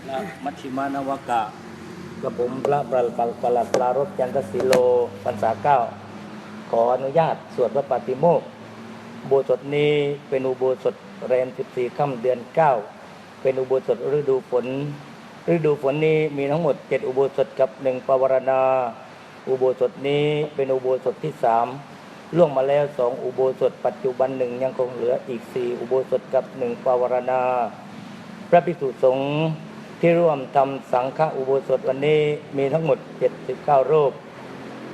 และมัชฌิมานวกะกระผมพระประหลัดปรารภจันทศิโลพรรษา9ขออนุญาตสวดพระปาติโมกข์อุโบสถนี้เป็นอุโบสถแรม14 ค่ำเดือน 9เป็นอุโบสถฤดูฝนนี้มีทั้งหมด7อุโบสถกับ1ปวารณาอุโบสถนี้เป็นอุโบสถที่3ล่วงมาแล้ว2อุโบสถปัจจุบัน1ยังคงเหลืออีก4อุโบสถกับ1ปวารณาพระภิกษุสงฆ์ที่ร่วมทำสังฆอุโบสถวันนี้มีทั้งหมด79รูป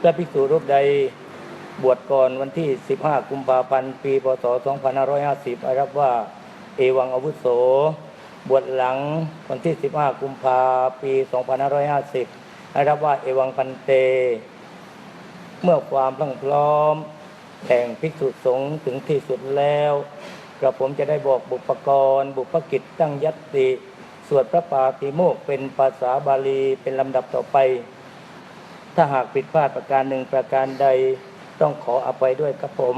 พระภิกษุรูปใดบวชก่อนวันที่15กุมภาพันธ์ปีพศ2550รับว่าเอวังอาวุโสบวชหลังวันที่15กุมภาพันธ์ปี2550รับว่าเอวังพันเตเมื่อความพรั่งพร้อมแห่งภิกษุสงฆ์ถึงที่สุดแล้วกระผมจะได้บอกบุพกรบุพกิจตั้งยัตติสวดพระปาติโมกข์เป็นภาษาบาลีเป็นลำดับต่อไปถ้าหากผิดพลาดประการหนึ่งประการใดต้องขออภัยด้วยครับผม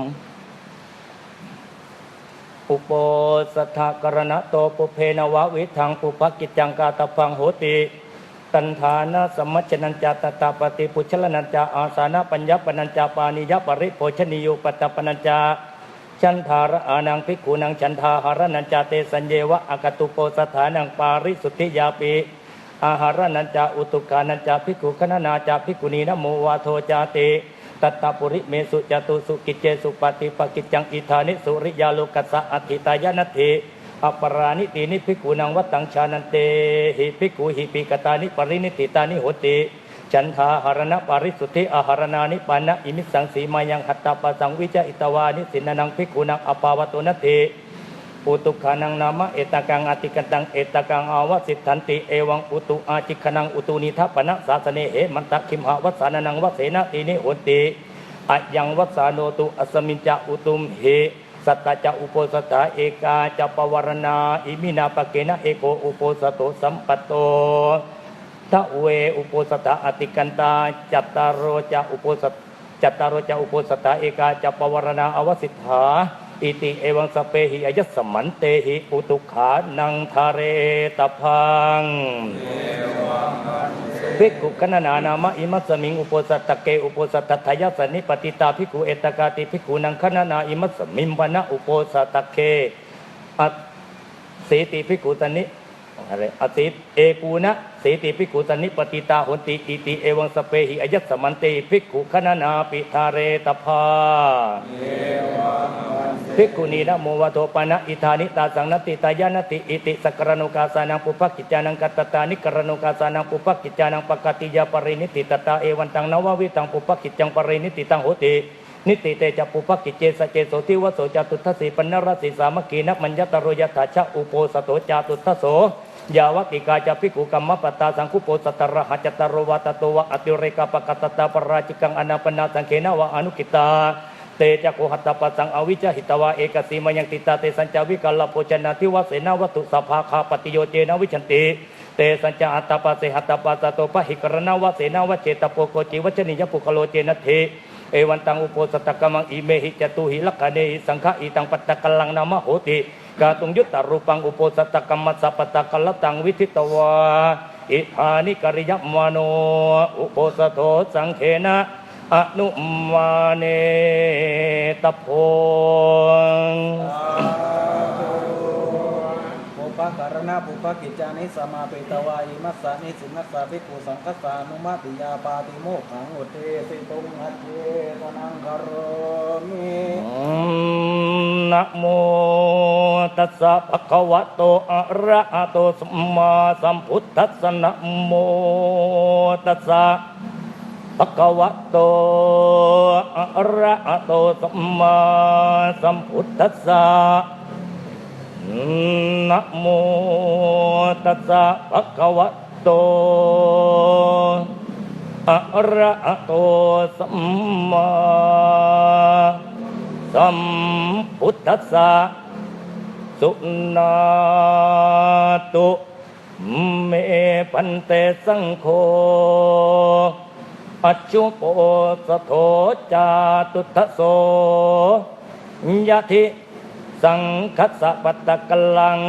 อุปสถกรณะโตปุเพนวะวิทังปุพกิจจังกาตพังโหติตัณฐานะสมัชนัญจาตตาปฏิปุชลนัญจาอาสานะปัญญปนัญจาปานิยปริโภชนิโยปตปนัญจาฉันทาระอานังภิกขุนังฉันทาหารนัญจาเตสัญเยวะอากตุโปสถานังปาริสุทธิยาปิอาหารนัญจาอุตุกานัญจาภิกขุคณนาจาภิกขุนีนะโมวาโทจาติตัตตปุริเมสุจตุสุกิจเจสุปฏิปกิจจังอิธานิสุริยาโลกัสสะอธิตายนัตถิอปรานิตินิภิกขุนังวัตตังชานันเตหิภิกขุหิปิกตานิปรินิติตานิโหติฉันทาหารณปาริสุทธิอาหารนานิปานะอิมิสังสีมายังหัตตาปัสสังวิจอิตวานิสินนังภิกขุนังอปาวโตนัตถิปุตุขานังนามะเอตกังอติกันตังเอตกังอาวสิทธันติเอวังปุตุอาจิขนังอุตุนิทัปปนะสาสเนเหมันตักขิมหาวัสสานังวัเสนะตินิโหติอะยังวัสสาโนตุอสมินจะอุตุมเหสัตตจะอุโปสถาเอกาจะปวารณาอิมินาปเกนะเอโกอุโปสโตสัมปัตโตทะเวอุโปสถาอติกันตาจัตตารโรจะอุโปสถาเอกาจะปวารณาอวสิทธาอิติเอวังสเปหิอยัสสมันเตหิปุตุขานังทาเรตพังภิกขุคณนานามะอิมัสมิงอุปสตตะเกอุปสตถยสนิปติตาภิกขุเอตกาติภิกขุนังคณนาอิมัสมิมปนะอุปสตตะเกอัสีติภิกขุตนิอะไรอติเอกูนะสีติภิกขุตนิปติตาหนติอิติเอวังสเปหิอยัสสมันเตภิกขุคณนาปิทาเรตภาภิกขุนีนะโมวะโทปนะอิธานิตาสังนติตายานติอิติสักรณุกาสานังปุพกิจจานังกัตตตานิกรณุกาสานังปุพกิจจานังปกติยาปรินิติตตาเอวันตังนววิตังปุพกิจจังปรินิติตังโหตินิติเตจะปุพกิจเจสเจโสทิวโสจตุทัสสีปนรสีสามัคคีนักมัญญตโรยถาชะอุโปสโตจตุทัสโสยาวติกาจะภิกขุกัมมปตาสังคุโปสตระหะจตโรวะตโตวะอติเรกปกตตาปราชิกังอนาปนาสังเขนะวะอนุกิตาเตจักโหหัตตปัสสังอวิจหิตวะเอกสีมายังติตาเตสัญจาวิกัลลโภชนะทิวะเสนาวัตุสัพพาคาปฏิโยเจนะวิชันติเตสัญจาอัตตปัสเสหัตตปัสสะโตปะหิกรณวะเสนาวะเจตโปโกจิวัชนิยปุคโลเจนะเทเอวันตังอุโปสตกมังอิเมหิจตุหิลักขเนหิสังฆะอิตังปัตตะกัลลังนามะโหติกาตุงยุตตรูปังอุโปสตกรรมสัพพตะกัลลตังวิทิตวาอิธานิกริยมโนอุโปสโตสังเขนะอนุมาเนตโพปุปการณะปุปกิจจานิสมาปิตวายิมัสสานิสินัสสาภิกขุสังฆสานุมาติยาปาติโมกขังอุเทสิตุงอัจเจตนังกโรมินะโมตัสสะภะคะวะโตอะระหะโตสัมมาสัมพุทธัสสะนะโมตัสสะภะคะวะโตอะระหะโตสัมมาสัมพุทธัสสะนะโมตัสสะภะคะวะโตอะระหะโตสัมมาสัมพุทธัสสะสุนาตุเมปันเตสังโฆอัจจุโปสโถจาตุทัสโสยะธิสังคัสสะปัตตะกัลลัง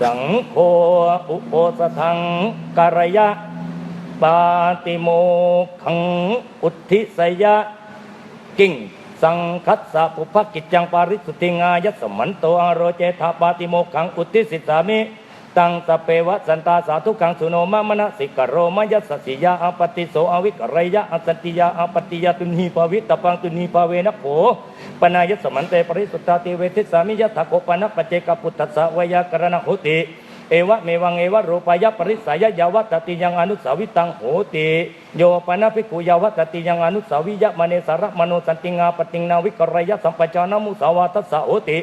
สังโฆอุโปสถังการยะปาติโมกขังอุทิสยะกิ่งสังคัสสะปุพกิจจังปาริสุทธิงายสมันโตอโรเจธาปาติโมกขังอุทิสิสามิตังสเปวะสันตาสาธุกังสุโนมะมณสิกโรมยัสสิยาอปติโสอวิกรยะอสันติยาอปติยาตุนีภวิตปังตุนีภเวนะโขปนายสมันเตปริสุทธาติเวทิสามิยะทะโกปนะปัจเจกพุทธัสสะวยากรณโหติเอวะเมวังเอวะรูปายะปริสายะยาวัตติยังอนุสาวิตังโหติโยปนะภิกขุยาวัตติยังอนุสาวิยะมเนสารมโนสันติงาปติงนาวิกรยะสัมปชานะมุสาวาตัสสะโหติ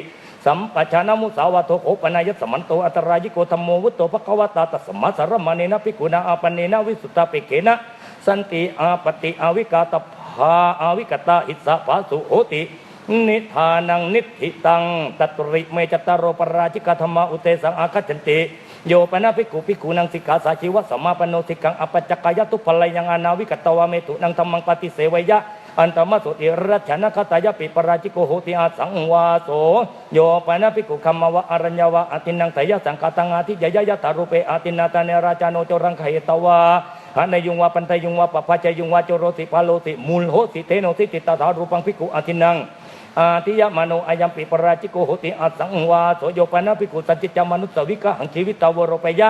สัมปชานะมุสาวาโตโขปนายสมันโตอัตรายิโกธัมโมวุตโตภควตาตัสมาสารมเนนะภิกขุนาอาปเนนะวิสุตตาเปเขนะสันติอาปติอาวิกาตภาอาวิกตาอิสสะภาสุโหตินิทานังนิธิตังตัตริเมจตารโรปราชิกธรรมอุเตสังอาคัจฉันติโยปนะภิกขุภิกขุนังสิกขาสาชีวะสัมมาปโนสิกังอปัจจกายตุภลยังอนาวิกตวะเมตุนังธัมมังปฏิเสวยะอันตมะสุติรัชนะคตายะปิปราชิโกโหติอาสังวาโสโยปนะภิกขุคัมมวะอรัญญวะอตินังไสยะสังฆตังอาทิยยะตารุเปอตินาตาเนราชาโนจรังไขตวะหานยุงวะปันทยุงวะปปะจยุงวะโจโรสิพาโลสิมูลโหสิเทโนสิติตาสารูปังภิกขุอตินังอาทิยมโนอายัมปิปราชิโกโหติอาสังวาโสโยปนะภิกขุสัจจิจามนุสวิกะหังชีวิตาวโรปยะ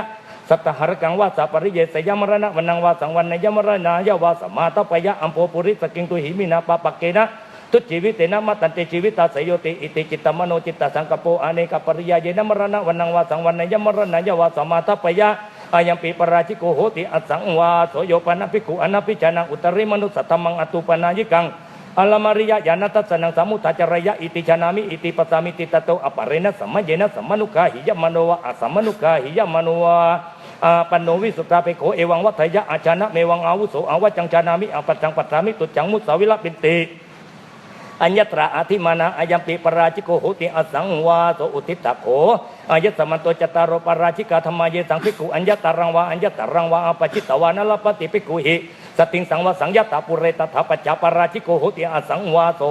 สัตตหรกังวาสาปริเยสยมรณะวันนังวาสังวันนยมรณะยวาสมาตปยะอัมโพปุริสกิงตุหิมินาปะปะเกนะทุชีวิตนะมัตตันติชีวิตาสยโยติอิติจิตตมโนจิตตสังกปโปอเนกปริยาเยนะมรณะวันนังวาสังวันนยมรณะยวาสมาตปยะอายัมปิปราชิโกโหติอสังวาโสโยปนะภิกขุอนัพพิจานังอุตริมนุสัตตัมมังอตุปนายิกังอัลลมาริยะยานัตสนังสมุทัจรยะอิติชนามิอิติปัสสามิติตโตอปะเรนะสัมมะเยนะสัมมนุกาหิยะมโนวะอสัมมนุกาหิยะมโนวะปันโนวิสุตตาเปโขเอวังวัฏยะอาชนะเมวังอาวุโสอาวจังชานามิอปัจจังปัสสามิตุจังมุสาวิลปินติอัญญตระอธิมานะอายัมปิปราชิโกโหติอสังวาโสอุทิตะโขอายัสมันโตจตารโรปราชิกาธรรมเยสังภิกขุอัญญตารังวาอัญญตารังวาอปจิตตวานลปติภิกขุหิสติงสังวาสังยตาปุเรตถาปัจจาปราชิโกโหติอสังวาโส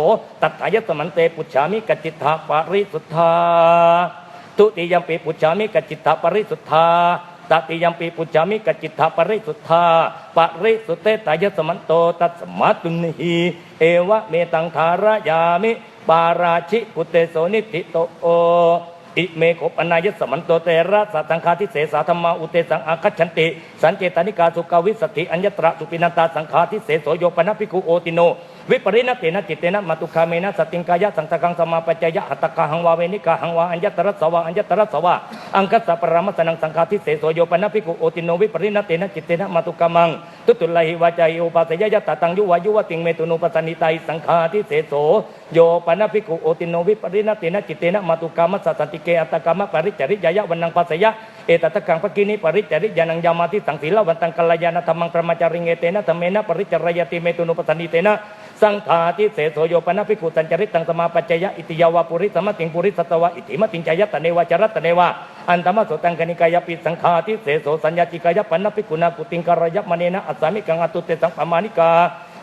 ตัทธายสมันเตปุจฉามิกัจจิตถาปริสุทธาทุติยัมปิปุจฉามิกัจจิตถาปริสุทธาตติยัมปิปุจฉามิกัจจิตถาปริสุทธาปริสุเตตายสมันโตตัสมาตุนหิเอวะเมตังธารยามิปาราชิกุเตโสนิติโตโออิเมโคปนายสมันโตเตระสัตังคาทิเสสาธรรมาอุเตสังอาคัจฉันติสันเจตานิกาสุกาวิสติอัญญตระสุปินันตาสังคาทิเสโสโยปนะภิกขุโอติโนวิปริณเตนะจิตเตนะมัตุคาเมนะสติงกายะสังตกังสมาปัจจยะหัตตกะหังวาเวนิกาหังวาอัญญตระสวะอัญญตระสวะอังคัสสะปรามสนังสังคาทิเสโสโยปนะภิกขุโอติโนวิปริณเตนะจิตเตนะมัตุกามังตุตุลหิวาจายโอปัสยะยะตตังยุวายุวติงเมตุโนปัสนิตัยสังคาทิเสโสโยปนะภิกขุโอติโนวิปริณเตนะจิตเตนะมัตุกามัสสติเกอัตตกามะปริจริยายะวันนังปัสยะเอตตะกังปกินิปริจริยานังยามาติสังศีลวันตังกัลยาณธรรมังประมาจาริงเอเตนะธรรมเมนะปริจรยติเมตุโนปัสนิเตนะสังฆาทิเสโสโยปนะภิกขุสัญจริตังสมาปัจจยะอิติยาวาปุริสมติงปุริสตวะอิติมติงจายะตะเนวะจรัตตะเนวะอันตมะโสตังกนิกายปิสังฆาทิเสโสสัญญาจิกายะปนะภิกขุนากุติงกรยะมะเนนะอัสสามิกังอตุเตสังปมานิกา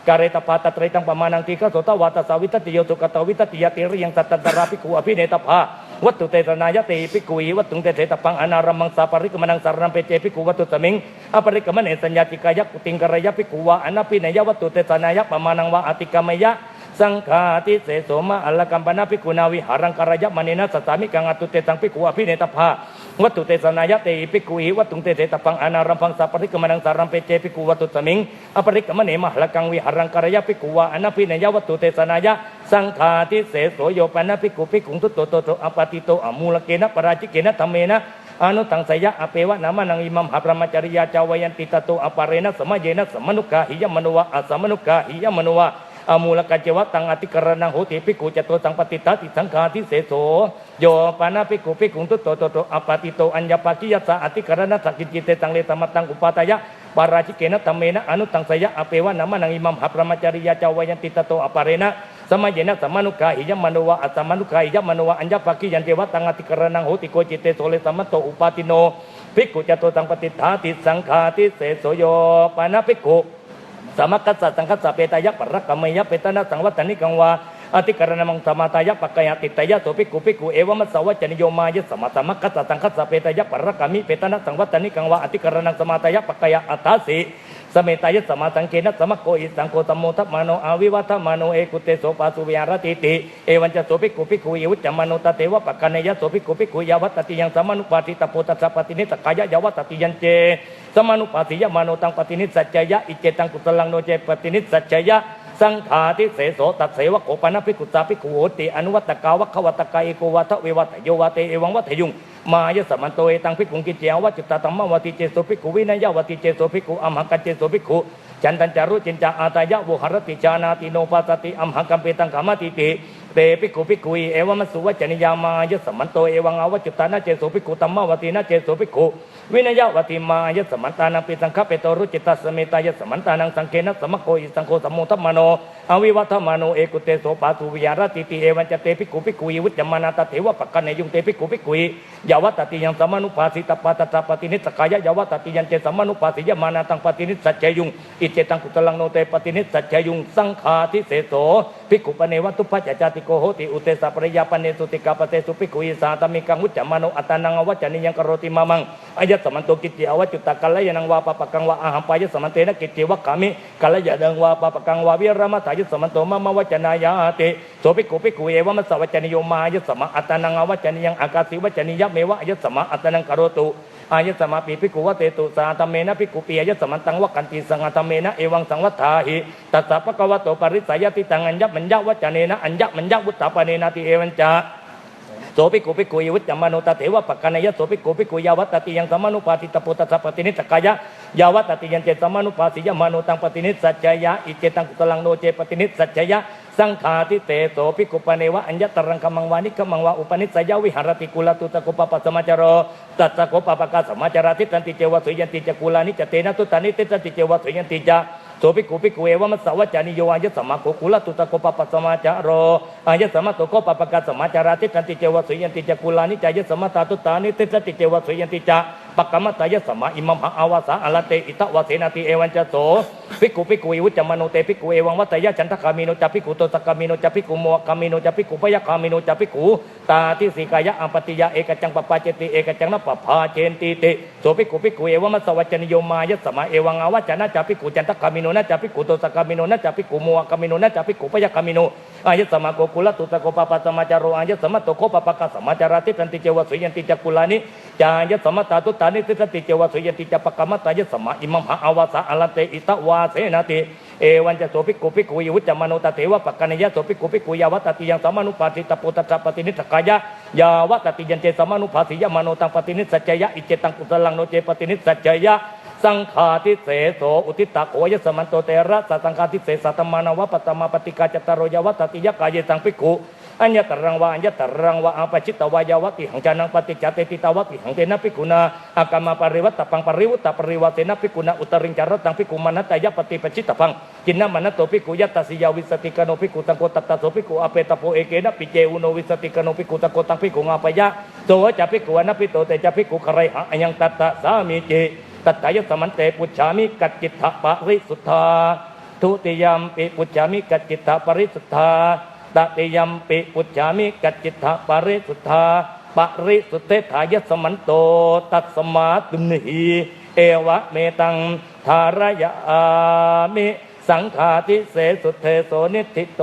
การตปาตตรตังปมานังติกะโสตวาตสาวิตติโยสุกตวิตติยติริยังสัตตตระภิกขุอภิเนตภาวัตถุเตสนายะเตภิกขุวัตถุเตเถตปังอนารัมมังสาปริกมนังสารนัมเปเจภิกขุวัตถุสมิงอปริกมเนสัญญาจิกายะกุติงกรยะภิกขุวะอนัพพิเนยวัตถุเตสนายะปมานังวะอติกามยะสังฆาทิเสโสมะอัลลกัมปนะภิกขุนาวิหารังกรยะมะเนนะสัสสามิกังอตุเตสังภิกขุอภิเนตภาวัตถุเตสนายะเตภิกขุหิวัตถุเตเถตปังอนารัมพังสาปริกมนังสารนัมเปเจภิกขุวัตถุสมิงอปริกมเนมะอัลลกังวิหารังกรยะภิกขุวะอนัพพิเนยวัตถุเตสนายะสังฆาทิเสโสโยปนะภิกขุภิกขุทุตโตโตอปติโตอมูลเกนะปราชิเกนะธัมเมนะอนุตังสยะอเปวะนามานังอิมัมหะพระมจริยาจาวยันติตโตอปาเรนะสมะเยนะสมนุกาหิยมโนวะอสมนุกาหิยมโนวะอมูลกัจจวัตตังอติกรณังโหติภิกขุจโตสังปติตาติสังฆาทิเสโสโยปานะภิกขุภิกขุทุตโตโตโตอปติโตอัญญปากิยัสสะอติกรณัสกิจจิเตตังเลตมัตตังอุปาตายะปาราชิเกนะธัมเมนะอนุตังสยะอเปวะนามานังอิมัมหะพระมจริยาจาวยันติตโตอปาเรนะสมัยเยนะสมนุกาหิยมโนวะอัสมนุกาหิยมโนวะอัญญปากิยันเทวะตังอติกรณังโหติโกจิเตโสเลตมัตโตอุปาติโนภิกขุจโตสังปติตาติสังฆาทิเสโสโยปานะภิกขุสมัคคัสสะสังคัสสะเปตายะปรักกมยะเปตนะสังวัตตนิกังวา อธิกรณมังสมาตายะปะกายติตยะโสภิกขุภิกขุเอวมัสสวะจนิโยมายะสมะสมะคัสสะสังคัสสะเปตยะปรกามิเปตนะสังวัตตนิกังวะอธิกรณังสมาตายะปะกายอัตถาสิสเมตายะสมาสังเกนะสมะโกอิสังโฆตัมโมทัพมาโนอาวิวัฒมาโนเอกุเตโสปาสุวิหารติติเอวันจะโสภิกขุภิกขุอิวุจจมโนตเทวะปะกานยะโสภิกขุภิกขุยาวัตติยังสมานุปาทิตโพตัสสะปฏินิสกายะยาวัตติยันเจสมานุปาทิยะมโนตังปฏินิสัจจยะอิเจตังกุตลังโนเจปฏินิสัจจยะสังขาทิเสโสตัดเสวะโกปนะภิกขุสาภิกขุโหติอนุวัตกาวะขวัตกาเอโกวัตเววัตโยวัตเอวังวัตยุงมายะสมันโตเอตังภิกขุกิจเจวัจจุตตัมมะวติเจโสภิกขุวินัยวติเจโสภิกขุอัมหกัจเจโสภิกขุจันตัญจารุจินจาอาตายะโวหรติจานาติโนปัสสติอัมหกัมเปตังขามติติเตภิกขุภิกขุเอวมัสสุวัจจนิยามายะสมันโตเอวังอวัจจุตานะเจโสภิกขุตัมมะวตินะเจโสภิกขุวินัยวติมายะสมันตานังปิสังฆเปโตรุจิตตัสเมตายะสมันตานังสังเกนะสมะโกอิสังโฆสัมโมทัมมโนอวิวัฒมโนเอกุเตโสปาสุวิหารติติเอวันจะเตภิกขุภิกขุวุจจมานาตเถวะปะกันเนยุงเตภิกขุภิกขุยาวัตติยังสมานุภาสิตปาตตาปฏินิสกายะยาวัตติยังเจสมานุภาสิยมานาตังปฏินิสัจจยุงอิเจตังกุตลังโนเตปฏินิสัจจยุงสังฆาทิเสโสภิกขุปเนวัตุปัจจติโกโหติอุเตสะปริยาปเนสุติกาปเตสุภิกขุอิสาตมิกังวุจจมโนอัตตานังอวัจจนิยังกโรติมามังอายะสมันโตกิจเจอวัจจุตกัลยานังวาปะปะกังวะอาหัมปายะสมันเตนะกิจเจวะกามิกัลยานังวาปะปะกังวะวิรมะตายะสมันโตมะมะวัจจนายาติโสภิกขุภิกขุเอวมัสสะวัจจนิโยมายะสมะอัตตานังอวัจจนิยังอากาสิวัจจนิยะเมวะอายะสมะอัตตานังกโรตุอายะสมะปิภิกขุวะเตตุสาธรรมเมนะภิกขุปิยะสมันตังวะกันติสังฆธรรมเมนะเอวังสังวัฏฐาหิตัสสะภะคะวะโตปริสัยติตังอัญญมัญญวัจจเนนะอัญญมัญญวุตตาปเนนะติเอวัญจาโสภิกขุภิกขุวุจจมโนตเถวะปะกันยะโสภิกขุภิกขุยาวัตติยังสมานุปาทิตโพตัสสะปฏินิสกายะยาวัตติยังเจสมานุปาสิยมโนตังปฏินิสัจจยะอิเจตังกุตลังโนเจปฏินิสัจจยะสังฆาทิเตโสภิกขุปเนวะอัญญตรังคมังวานิกมังวาอุปนิสัยยะวิหารติกุลตุตะโกปปะสมาจโรตัสสะโกปปะกะสมาจาราทิตันติเจวะสุยันติจะกุลานิจเตนะตุตานิติตันติเจวะสุยันติจะโสภิกขุภิกขุเอวมัสสะวัจจานิโยอายะสมะโกกุลตุตะโกปปะสมาจาโรอายะสมะโตโกปปะกะสมาจาราทิตันติเจวะสุยันติจะกุลานิจายะสมะตาตุตานิติตันติเจวะสุยันติจะปะกะมะตายะสมะอิมัมหะอาวาสะอลเตอิตะวะเสนาติเอวันจะโสภิกขุภิกขุวุจจมโนเตภิกขุเอวังวัตยะจันทคามิโนจะภิกขุโตตะคามิโนจะภิกขุโมคามิโนจะภิกขุพยะคามิโนจะภิกขุตาทิสิกายะอัมปติยะเอกจังปปาเจติเอกจังนะปภาเจนติติโสภิกขุภิกขุเอวมัสสะวัจจนิโยมายะสมะเอวังอาวจนะจะภิกขุจันทคามิโนนะจะภิกขุโตตะคามิโนนะจะภิกขุโมคามิโนนะจะภิกขุพยะคามิโนอายะสมะโกกุลตุตะโกปปะสมาจาโรอายะสมะโตโกปปะกะสมาจาราติตันติเจวะสุยันติจะกุลานิจายะสมะตาตุตานิติตันติเจวะสุยันติจะปะกะมะตายะสมะอิมัมหะอาวาสะอลเตอิตะวาเสนาติเอวันจะโสภิกขุภิกขุวุจจมโนตเถวะปะกันยะโสภิกขุภิกขุยาวัตติยังสมานุปาทิตโพตัสสะปฏินิสกายะยาวัตติยันเจสมานุภาสิยมโนตังปฏินิสัจจยะอิเจตังกุตลังโนเจปฏินิสัจจยะสังฆาทิเสโสอุทิตะโกยสมันโตเตระสังฆาทิเสสัตมานาวะปตมาปฏิกาจตารโยวัตติยะกายสังภิกขุอัญญตรังวะอัญญตรังวะอาปจิตตวายาวติหังจานังปฏิจจเตติตาวติหังเตนะภิกขุนาอากามาปริวัตตปังปริวุตตปริวัตเตนะภิกขุนาอุตริงจารตังภิกขุมนัตตยะปฏิปจิตตปังจินนะมนัตโตภิกขุยัตตสิยาวิสติกโนภิกขุตังโกตัตตะโสภิกขุอเปตโพเอเกนะปิเจอุโนวิสติกโนภิกขุตังโกตังภิกขุงาปยะโสจะภิกขุอนะภิโตเตจะภิกขุคารหะอัญญังตัตตะสามิจิตัตตายะสมันเตปุจฉามิกัจจิตถะปริสุทธาทุติยมปิปุจฉามิกัจจิตถะปริสุทธาตติยมปิปุจฉามิกัจจิตถะปริสุทธาปริสุทธิทายะสมันโตตัสสมาตุนหิเอวะเมตังทารยามิสังฆาทิเสสุเทโสนิธิโต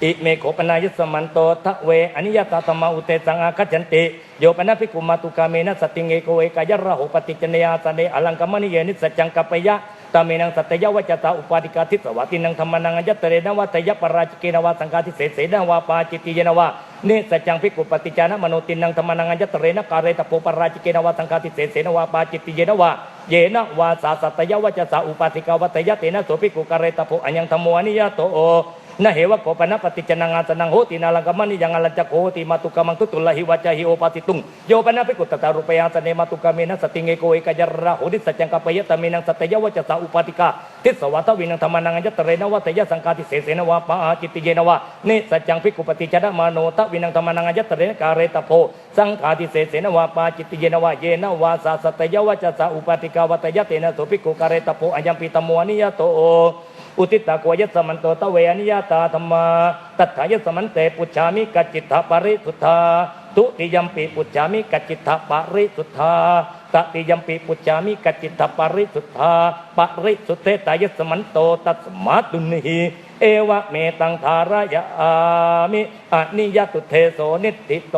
อิเมโขปนายสมันโตทะเวอนิยตาธรรมอุเตสังอาคัจฉันติโยปนะภิกขุมาตุกาเมนะสติงเอโกเอกายะระโหปฏิจเนยาสเนอลังกมณิเยนิสัจจังกัปปยะตาเมนังสัตยวัจตาอุปาติกาทิสวัตินังธรรมนังอัญญตเรนวัตยปราชิเกนวาสังฆาทิเสเสนวาปาจิติเยนวาเนสัจจังภิกขุปฏิจานมโนตินังธรรมนังอัญญตเรนกาเรตโปปราชิเกนวาสังฆาทิเสเสนวาปาจิติเยนวาเยนะวาสาสัตยวัจตาอุปาติกาวัตยเตนะโสภิกขุกาเรตโปอัญญังธรรมวานิยโตนะเหวะโกปนะปฏิจนังอาสนังโหตินาลังกมันิยังอลัญจโกติมาตุกามังตุตุลหิวัจหิโอปาติตุงโยปนะภิกขุตตารุปยังสเนมาตุกาเมนะสติงเอโกเอกยระโหติสัจจังกัปปยะตเมนังสัตยวจสาอุปาติกาทิสวัตวินังธรรมนังอัญญตเรนวัตยสังฆาทิเสเสนวาปาจิตติเยนวาเนสัจจังภิกขุปฏิจนะมโนตวินังธรรมนังอัญญตเรนกาเรตโพสังฆาทิเสเสนวาปาจิตติเยนวาเยนะวาสาสัตยวจสาอุปาติกาวัตยเตนะโสภิกขุกาเรตโพอัญญัมปิตมวานิยโต อุทิตาโกยสมันโตตะเวอนิยตาธรรมาตัทธายสมันเตปุจฉามิกัจจิตถปริสุทธาทุติยมปิปุจฉามิกัจจิตถปริสุทธาตติยมปิปุจฉามิกัจจิตถปริสุทธาปริสุทเทตายสมันโตตัสมาตุนิหิเอวะเมตังธารยามิอนิยตุเทโสนิติโต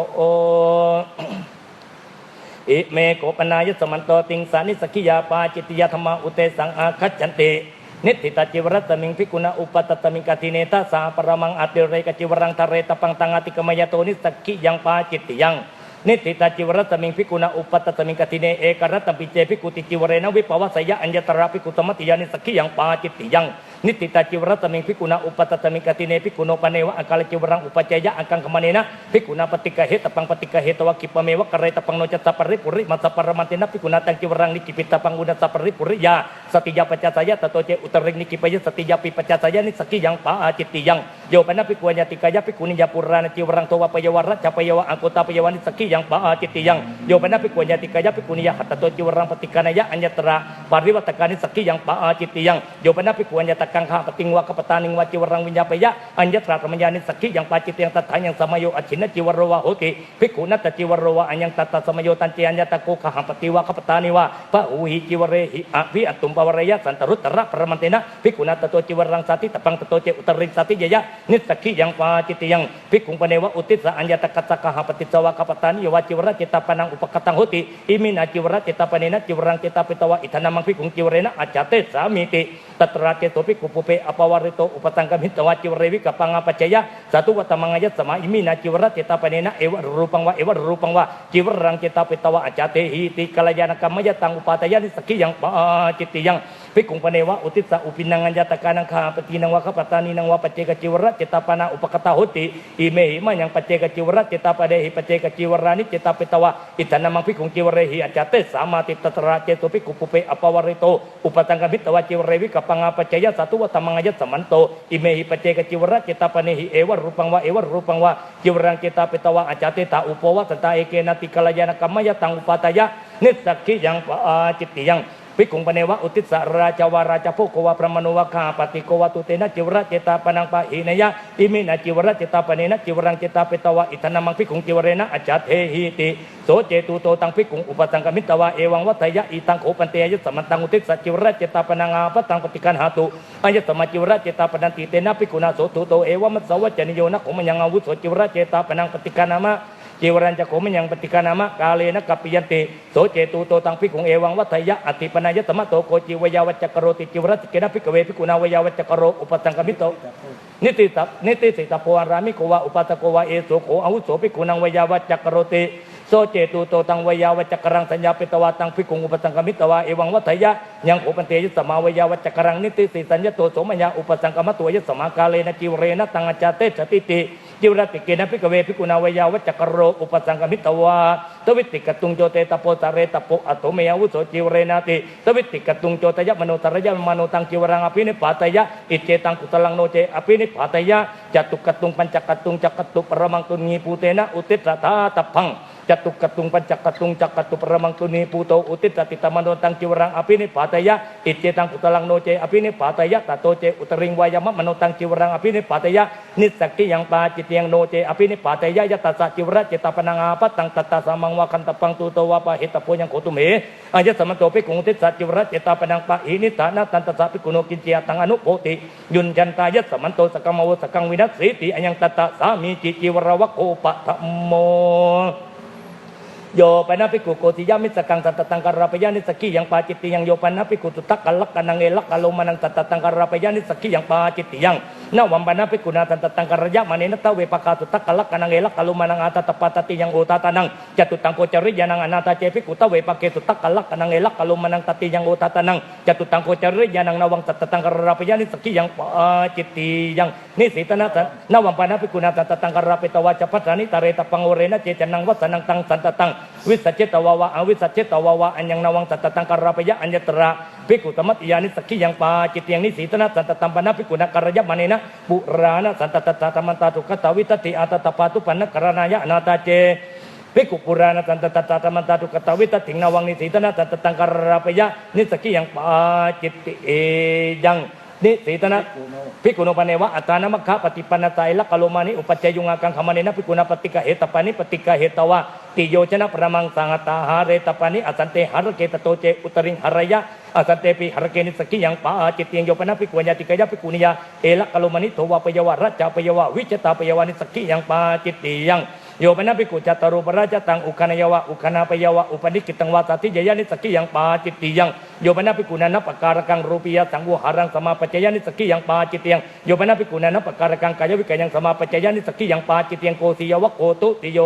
อิเมโกปนายสมันโตติงสานิสกิยาปาจิตยธรรมอุเตสังอาคัจฉันตินิติตาจิวรัตมิงภิกขุณอุปตตมิงกติเนตาสาปรมังอติเรกจิวรังทะเรตปังตังอติกมยโตนิสกิยังปาจิตติยังนิติตาจิวรัตมิงภิกขุณอุปตตมิงกติเนเอกรัตปิเจภิกขุติจิวเรนะวิปวสยะอัญญตระภิกขุตมติยานิสกิยังปาจิตติยังนิติตาจิวรัตมิงภิกขุณอุปตตมิงกติเนภิกขุโนปเนวะอังคาลจิวรังอุปจยะอังคังคมเนนะภิกขุณปฏิกะเหตปังปฏิกะเหตวะกิปเมวะกะเรตปังโนจัตตปริปุริมัสสะปรมันเตนะภิกขุณตังจิวรังนิกิปิตปังอุณสัปริปุริยาสติยาปัจจสยะตโตเจอุตริงนิกิปยสติยาปิปัจจสยะนิสกิยังปาจิตติยังโยปนะภิกขุญาติกายะภิกขุนิยาปุรานะจิวรังโตวะปยวะรัจจปยวะอังโกตาปยวะนิสกิยังปาจิตติยังโยปนะภิกขุญาติกายะภิกขุนิยาหัตตโตจิวรังปฏิกานายะอัญญตระปริวัตกานิสกิยังปาจิตติยังโยปนะภิกขุญาตกังฆาปติงวะกปตานิงวะจิวรังวิญญาปยะอัญญตระธรรมญานิสกิยังปาจิตติยังตัทธายังสมโยอชินจิวโรวะโหติภิกขุนัตจิวโรวะอัญญังตัตตสมโยตันเจอัญญตะโกขหปติวะกปตานิวะปะอุหิจิวเรหิอภิอัตตุมปวรยะสันตรุตระปรมันเตนะภิกขุนัตโตจิวรังสาติตปังตโตเจอุตริงสาติยะนิสกิยังปาจิตติยังภิกขุปเนวะอุติสะอัญญตะกัสสะกหปติสวะกปตานิวะจิวระจิตตปนังอุปกตังโหติอิมินาจิวระจิตตปเนนะจิวรังจิตตปิตวะอิทานามังภิกขุจิวเรนะอาจาเตสามิติตัตระเจโตภิกขุปุเปอปวาริโตอุปตังกมิตวะจิวเรวิกปังอปัจจยะสาตุวัตมังยะสมาอิมินาจิวระจิตตปเนนะเอวะรูปังวะเอวะรูปังวะจิวรังจิตตปิตวะอาจาเตหิติกัลยาณกรรมยะตังอุปาตยะนิสกิยังปาจิตติยังภิกขุปเนวะอุติสะอุปินังอัญญตะกานังคาปตินังวะขปตานินังวะปัจเจกจิวระจิตตปนาอุปกตาโหติอิเมหิมัยังปัจเจกจิวระจิตตปเดหิปัจเจกจิวรานิจิตตปิตวะอิทานามังภิกขุจิวเรหิอาจาเตสามาติตัตระเจโตภิกขุปุเปอปวาริโตอุปตังกมิตวะจิวเรวิกปังอปัจจยะสาตุวัตมังยะสมันโตอิเมหิปัจเจกจิวระจิตตปเนหิเอวะรูปังวะเอวะรูปังวะจิวรังจิตตปิตวะอาจาเตตาอุปวะสันตาเอเกนะติกัลยาณกรรมยะตังอุปาตยะนิสกิยังปาจิตติยังภิกขุปเนวะอุติสะราชาวาราชโภโกวะพระมโนวะคาปฏิโกวะตุเตนะจิวระเจตาปนังปะหินยะอิมินะจิวระเจตาปเนนะจิวรังเจตาเปตวะอิทานามังภิกขุจิวเรนะอาจาเทหิติโสเจตุโตตังภิกขุอุปสังกมิตวะเอวังวัฏยะอิตังโขปันเตยะสมันตังอุติสะจิวระเจตาปนังอาปตังปฏิกันหาตุอัญญสมจิวระเจตาปนันติเตนะภิกขุนาโสตุโตเอวะมัสสวะจนิโยนะโขมยังอาวุโสจิวระเจตาปนังปฏิกันามะจิวรัญจะโขมยังปฏิกานามะกาเลนะกัปปิยันติโสเจตุโตตังภิกขุเอวังวัฏยะอติปนายะตมะโตโกจิวยาวัจจกโรติจิวรัตเกนะภิกขเวภิกขุนาวยาวัจจกโรอุปตังกมิโตนิติสิตาโพอารามิโกวะอุปตะโกวะเอโสโขอาวุโสภิกขุนังวยาวัจจกโรติโสเจตุโตตังวยาวัจจกรังสัญญาเปตวะตังภิกขุอุปตังกมิตวะเอวังวัฏยะยังโขปันเตยสมาวยาวัจจกรังนิติสิสัญญโตโสมยาอุปสังกมะตัวยสมากาเลนะจิวเรนะตังอาจาเตสติติจิวรติเกนะภิกขเวภิกขุนาวยาวัจจกโรอุปสังกมิตวะตวิติกตุงโจเตตโปสาเรตโปอัตโตเมยาวุโสจิวเรนะติตวิติกตุงโจตยะมโนตระยะมโนตังจิวรังอภินิปาตยะอิเจตังกุตลังโนเจอภินิปาตยะจตุกตุงปัญจกตุงจักตุปรมังตุนีปูเตนะอุติตถาตพังจตุกตุงปัญจกตุงจักตุปรมังตุนีปูโตอุติตติตมโนตังจิวรังอภินิปาตยะอิเจตังกุตลังโนเจอภินิปาตยะตโตเจอุตริงวายมะมโนตังจิวรังอภินิปาตยะนิสกิยังปาจิตยังโนเจอภินิปาตยะยะตัสสะจิวระเจตปนังอาปตังตัตตะสัมมังวะคันตปังตุโตวะปะเหตโพยังโคตุเมอัญญสมันโตภิกขุติสะจิวระเจตปนังปะหินิฐานะตันตสะภิกขุโนกินเจียตังอนุโพติยุนยันตายะสมันโตสกัมมวสกังวินัสสิติอัญญังตัตตะสามีจิวรวะโคปะธัมโมโยปนะภิกขุโกติยามิสกังสัตตังกราปยานิสกิยังปาจิตติยังโยปนะภิกขุตุตักกัลลักกันังเอลักกะโลมานังสัตตังกราปยานิสกิยังปาจิตติยังนาวัมปนะภิกขุนาสัตตังกรยะมะเนนะตะเวปะกาตุตักกัลลักกันังเอลักกะโลมานังอาตตปะตติยังโอตาตานังจตุตังโกจริยานังอนาตาเจภิกขุตะเวปะเกตุตักกัลลักกันังเอลักกะโลมานังตติยังโอตาตานังจตุตังโกจริยานังนาวังสัตตังกราปยานิสกิยังปาจิตติยังนิสิตนะนาวัมปนะภิกขุนาสัตตังกราปตวะจะพัฒนิตาเรตปังโอเรนะเจจนังวัสนังตังสันตตังวิสัจเจตวาวะอวิสัจเจตวาวะอัญญังนาวังสัตตังกราปยะอัญญตระภิกขุตมัตยานิสกิยังปาจิตยังนิสีตนะสันตตัมปนะภิกขุนักกรยะมะเนนะปุรานะสันตตตะธรรมตาตุกตวิตติอาตตปาตุปันนกรณายะอนาตาเจภิกขุปุรานะสันตตตะธรรมตาตุกตวิตติงนาวังนิสีตนะสันตตังกราปยะนิสกิยังปาจิตเอยัง นิสีตนะ ภิกขุโน ภิกขุโนปเนวะอัตตานมัคคะปฏิปันนตายละกะโลมานิอุปจจยุงอากังขมานินะภิกขุนาปฏิกะเหตปานิปฏิกะเหตวะติโยชนะประมังสังหตาหาเรตปานิอสันเตหารเกตโตเจอุตริงหรยะอสันเตปิหรเกนิสกิยังปาจิตติยังโยปนะภิกขุญาติกะยะภิกขุนิยาเอละกะโลมานิโทวะปยวะรัจจาปยวะวิจตาปยวะนิสกิยังปาจิตติยังโยปนะภิกขุจัตตารุปราชตังอุคานยวะอุคานาปยวะอุปนิกิตังวาสาติเยยะนิสกิยังปาจิตติยังโยปนะภิกขุนันปการกังรูปียสังวุหารังสมาปัจจยานิสกิยังปาจิตติยังโยปนะภิกขุนันปการกังกายวิกายังสมาปัจจยานิสกิยังปาจิตติยังโกสิยวะโกตุติโย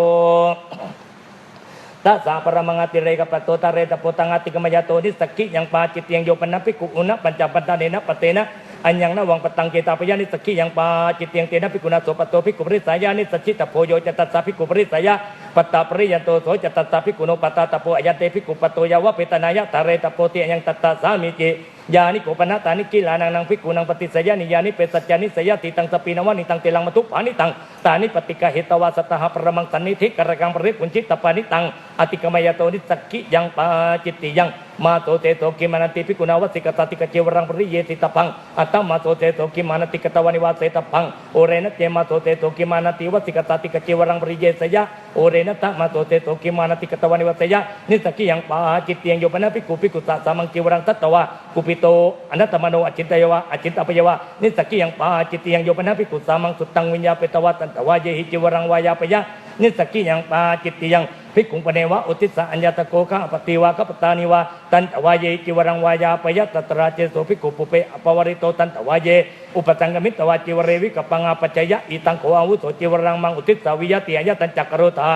ตัสสะปรมังอติเรกปะโตตะเรตะโพตังอติกมยโตนิสกิยังปาจิตยังโยปนะภิกขุอุนะปัญจปัตตาเนนะปะเตนะอัญญังนะวังปตังเกตาปยานิสกิยังปาจิตยังเตนะภิกขุนาโสปะโตภิกขุปริสายานิสจิตตโพโยจตัสสะภิกขุปริสายะปัตตาปริยันโตโสจตัสสะภิกขุโนปัตตาตโพอยันเตภิกขุปโตยาวะเปตนายะตะเรตะโพติยังตัตตาสามิจิยานิโกปนะตานิกิลานังนังภิกขุนังปฏิสยานิยานิเปสัจจานิสยติตังสปีนวะนิตังเตลังมทุปานิตังตานิปฏิกะเหตวาสตหะปรมังสันนิธิกระกังปริปุญจิตตปานิตังอติกมยโตนิสกิยังปาจิตติยังมาโตเตโตกิมานันติภิกขุนาวสิกตติกะเจวรังปริเยติตพังอัตตมาโตเตโตกิมานันติกตวานิวาเสตพังโอเรนะเจมาโตเตโตกิมานันติวสิกตติกะเจวรังปริเยสยะโอเรนะตะมาโตเตโตกิมานันติกตวานิวาเสยะนิสกิยังปาจิตติยังโยปนะภิกขุภิกขุสะสามังเจวรังตัตตวะกุปิโตอนัตตมโนอจินตยวะอจินตปยวะนิสกิยังปาจิตติยังโยปนะภิกขุสามังสุตังวิญญาเปตวะตันตวะเยหิเจวรังวายาปยะนิสกิยังปาจิตติยังภิกขุปเนวะอุทิสะอัญญตโกคะอปติวะกัปตานิวะตันตวะเยจิวรังวายาปยะตตราเจโสภิกขุปุเปอปวริโตตันตวะเยอุปตังกมิตวะจิวเรวิกปังอาปัจจยะอิตังโขอาวุโสจิวรังมังอุทิสะวิยติอายะตันจักโรธา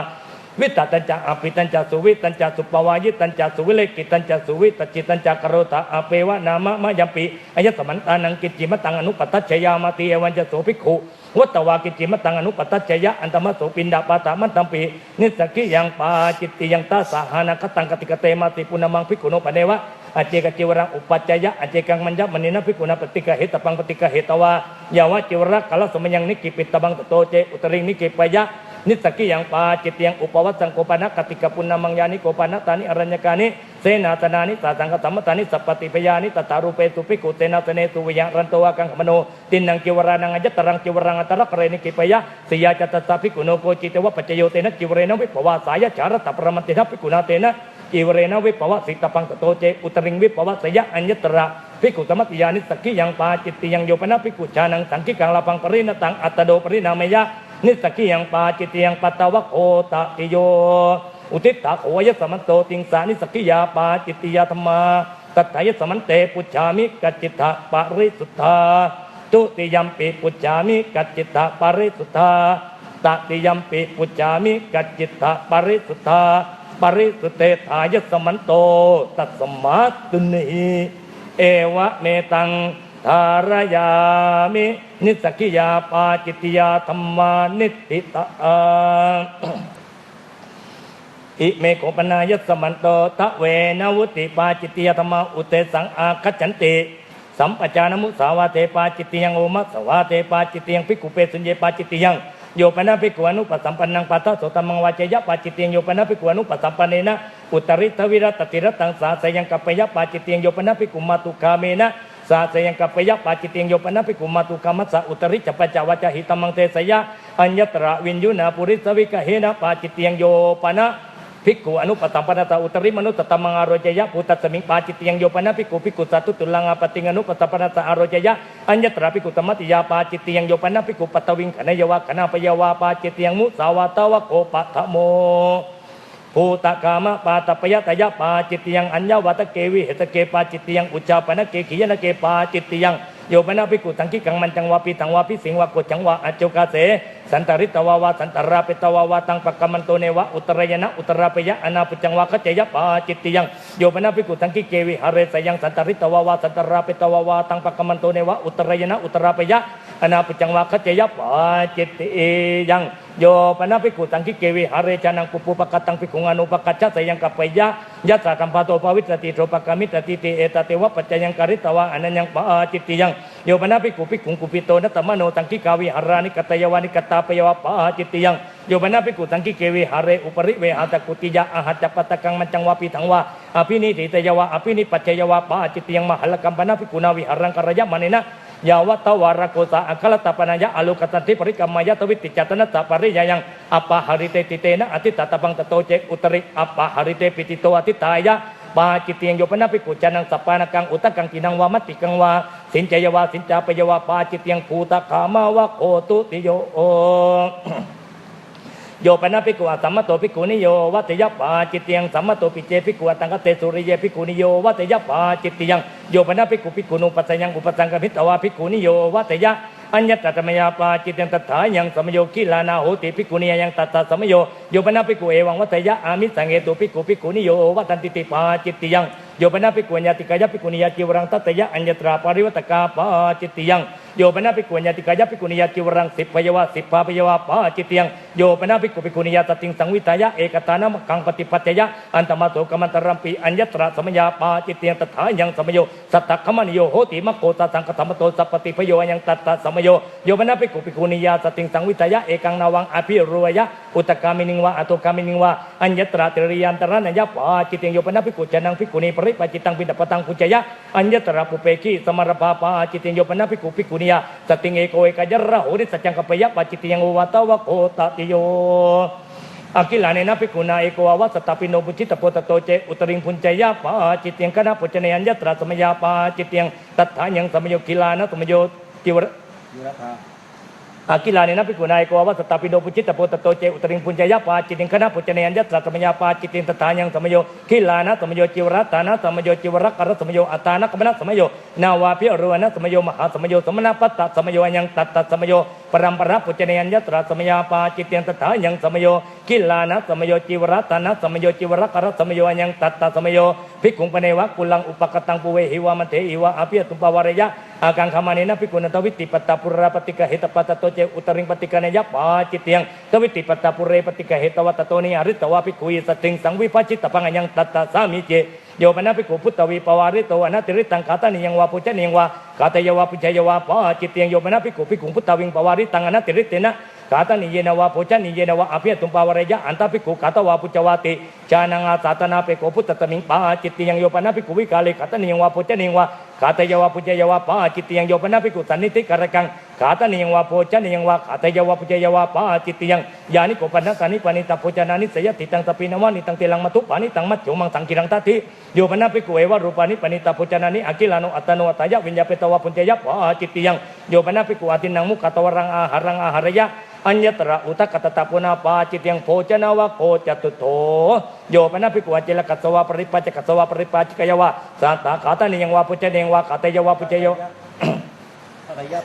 วิตตัญจอภิตัญจสุวิตัญจสุปวายิตัญจสุวิเลกิตัญจสุวิตจิตัญจกโรตาอเปวะนามะมะยัมปิอายะสมันตานังกิจจิมตังอนุปตัจฉยามาติเอวันจะโสภิกขุวัตตวากิจจิมตังอนุปตัจฉยะอันตมะโสปินดาปาตามันตัมปินิสกิยังปาจิตติยังตาสหานะคตังกติกเตมาติปุณมังภิกขุโนปเนวะอเจกจิวรังอุปัจจยะอเจกังมัญญมณีนะภิกขุนาปฏิกะเหตปังปฏิกะเหตวายาวะจิวรักกะละสมยังนิกิปิตตบังตโตเจอุตริงนิกิปยะนิสกิยังปาจิตยังอุปวัตสังโกปนะกติกปุณณมังยานิโกปนะตานิอรัญญกานิเสนาตนานิสาสังกตัมมตานิสัพปติปยานิตตารูเปสุภิกขุเสนาสเนสุวิยังรันโตวะกังขมโนตินังจิวรานังอยัตตรังจิวรังอัตตรกเรนิกิปยะสยาจตัสสะภิกขุโนโกจิเตวะปัจจโยเตนะจิวเรนะวิปวาสายะจารตปรมัตติทัพภิกขุนาเตนะจิวเรนะวิปวะสิตปังตโตเจอุตริงวิปวะสยะอัญญตระภิกขุสมัตติยานิสกิยังปาจิตติยังโยปนะภิกขุชานังสังกิกังลาพังปริณตังอัตตโดปริณามยะนิสกิยังปาจิตยังปัตตวะโคตติโยอุทิตตะโขยสมันโตติงสานิสกิยาปาจิตติยาธรรมาตัตถยสมันเตปุจฉามิกัจจิตถะปริสุทธาตุติยัมปิปุจฉามิกัจจิตถะปริสุทธาตติยัมปิปุจฉามิกัจจิตถะปริสุทธาปริสุเตถายสมันโตตัสมาตุนิเอวะเมตังธารยามินิสกิยาปาจิตติยาธรรมานิติตาอิเมโกปนายสมันโตทะเวนวุติปาจิตติยธรรมาอุเตสังอาคัจฉันติสัมปจานมุสาวาเตปาจิตติยังโอมัสสวาเตปาจิตติยังภิกขุเปสุญเยปาจิตติยังโยปนะภิกขุอนุปสัมปันนังปัตตะโสตมังวาเจยะปาจิตติยังโยปนะภิกขุอนุปสัมปันเนนะอุตริทวิรัตติรัตตังสาสยังกัปปยะปาจิตติยังโยปนะภิกขุมาตุคาเมนะสาสยังกัปปยะปาจิตติยังโยปนะภิกขุมาตุคามัสสะอุตริจปัจจวัจหิตมังเตสยะอัญญตระวินยุนาปุริสวิกะเหนะปาจิตติยังโยปนะภิกขุอนุปสัมปนตาอุตริมนุตตมังอโรจยะปุตตสมิงปาจิตยังโยปนะภิกขุภิกขุสัตตุตุลังอปติงอนุปสัมปนตาอโรจยะอัญญตระภิกขุธรรมติยาปาจิตยังโยปนะภิกขุปัตตวิงขณยวะขณปยวะปาจิตยังมุสาวาตวะโกปัฏฐโมภูตกามะปาตปยตยะปาจิตยังอัญญวัตเกวิเหตเกปาจิตยังอุจจาปนะเกขิยนะเกปาจิตยังโยปนะภิกขุสังคิกังมันจังวาปิตังวาปิสิงวะโกจังวะอโจกาเสสันตริตวาวาสันตราเปตวาวาตังปะกมันโตเนวะอุตรยนะอุตราปยะอนาปจังวะขจยะปาจิตยังโยปนะภิกขุสังคิเกวิหะเรสยังสันตริตวาวาสันตราเปตวาวาตังปะกมันโตเนวะอุตรยนะอุตราปยะอนาปจังวะขจยะปาจิตยังโยปนะภิกขุสังคิเกวิหะเรจานังปุปุปะกตังภิกขุอนุปกัจจะสยังกัปปยะยัสสะตัมปะโตภวิตติโตปะกามิตติเตเอตเตวะปัจจยังกริตวะอนัญญังปาจิตยังโยปนะภิกขุภิกขุกุปิโตนัตตมโนตังคิกาวิหารานิกตยวานิกตาปยวะปาจิตยังโยปนะภิกขุสังคิเกวิหาเรอุปริเวหะตะกุติยะอาหัจจปตกังมัญจังวาปิถังวะอภินิติตยวะอภินิปัจจยวะปาจิตยังมหัลกัมปนะภิกขุนาวิหารังกรยะมะเนนะ ยาวัตวารโกสะอัคคลตปนายะอโลกตันติปริกรรมายะตวิติจตนะสัปริยายังอัปปะหริเตติเตนะอธิตตะปังตโตเจอุตริอัปปะหริเตปิติโตอธิตายะปาจิตยังโยปนะภิกขุจานังสัปปานักังอุตกังกินังวามัตติกังวาสินเจยวาสินจาปยวาปาจิตยังภูตคามาวะโคตุติโยโยปนะภิกขุสัมมโตภิกขุนิโยวัตยปาจิตยังสัมมโตปิเจภิกขุตังคเตสุริเยภิกขุนิโยวัตยปาจิตยังโยปนะภิกขุภิกขุนุปัสสยังอุปสังกภิตวาภิกขุนิโยวัตยะอัญญตตมยาปาจิตยังตถายังสมโยคิลานาโหติภิกขุนียังตัตตะสมโยโยปนะภิกขุเอวังวัตยะอามิสังเอตุภิกขุนิโยวัตันติติปาจิตยังโยปนะภิกขุญญาติกายภิกขุนียจิวรังตัตยะอัญญตราปาริวัตกาปาจิตยังโยปนะภิกขุญญาติกายภิกขุนียจิวรังสิบพยวะสิบภาพยวะปาจิตยังโยปนะภิกขุนียตติงสังวิทายะเอกตานะกังปฏิปัจจยะอันตมาโสกมันตรัมปีอัญญตระสมยาปาจิตยังตถายังสมโยสัตตคมนิโยโหติมโกตสังคธรรมโตสัพปฏิพโยยังตัตตะสมโยโยปนะภิกขุนียสติงสังวิทายะเอกังนาวังอภิรวยะอุตกามินิงวะอตุกามินิงวะอัญญตระตริยันตระนัญญาปาจิตยังโยปนะภิกขุจานังภิกขุนีปริปัจจิตังปิดปตังปุจยะอัญญตระปุเปกิสมารภาปาจิตยังโยปนะภิกขุนียสติงเอโกเอกยัรระโหริสัจจังกัปยะปาจิตยังวะตวะโคตติโยอากิลาเนนะภิกขุนาเอกวะวัสตปิโนปุจิตโปตโตเจอุตริงพุญจยะปาจิตยังคณะปุจเนยัญญตระสมยาปาจิตยังตัทธายังสมโยกิลานะสมโยจิวระอากิลาเนนะภิกขุนายโกวัสตปิโนปุจิตโปตโตเจอุตริงปุญญยปาจิติงคณะปุจเนยัญญตระสมยาปาจิติงตถายังสมโยกิลานะสมโยจิวรัตานะสมโยจิวรักรสมโยอัตานะกมนะสมโยนาวาพิอรุณนะสมโยมหาสมโยสมณปัตตสมโยยังตัตตสมโยปรัมปราปุจเนยัญญตระสมยาปาจิติงตถายังสมโยกิลานะสมโยจิวรัตานะสมโยจิวรักรสมโยยังตัตตสมโยภิกขุปเนวะกุลังอุปกตังปุเวหิวะมันเถหิวะอภิยตุปวารยะอากังคามาเนนะภิกขุนตวิติปตตปุระปฏิกะเหตปัตโตเจอุตริงปฏิกะเนยปาจิตยังตวิติปตตปุเรปฏิกะเหตวัตโตนิอริตวะภิกขุยสติงสังวิภัจิตตปังยังตัตตะสามิเจโยปนะภิกขุพุทธวิปวาริโตอนัตติริตังคาตานิยังวาปุจจเนียงวาคาตยวาปุจยวาปาจิตยังโยปนะภิกขุพุทธวิงปวาริตังอนัตติริเตนะกาตานิเยนวาปุจจนิเยนวาอภิยตุปวารยะอันตภิกขุกาตวาปุจจวาติจานังอาสาตนาเปโกพุทธตมิงปาจิตยังโยปนะภิกขุวิกาเลคาตานิยังวาปุจจเนียงวาคาตยวาปุจยวาปาจิตยังโยปนะภิกขุสันนิติกรกังคาตานิยังวาปุจจเนียงวาคาตยวาปุจยวาปาจิตยังยานิโกปันนัสสานิปานิตาปุจจานานิสยติตังตปินวานิตังเตลังมัทุปานิตังมัจจุมังสังกิรังทัตถิโยปนะภิกขุเอวะรูปานิปานิตาปุจจานานิอกิลานุอัตโนอัตยะวิญญาเปตวะปุญญยะปาจิตยังโยปนะภิกขุอาตินังมุขตวรังอาหารังอาหารยะอัญญตระอุตกตตะปุนาปาจิตยังโภชนาวะโคจตุโถโยปนะภิกขุอเจลกัสสวะปริปัจจกัสสวะปริปัจจกยวะสัตตะขาตานิยังวะปุจเจเนงวะขาตยวะปุจโย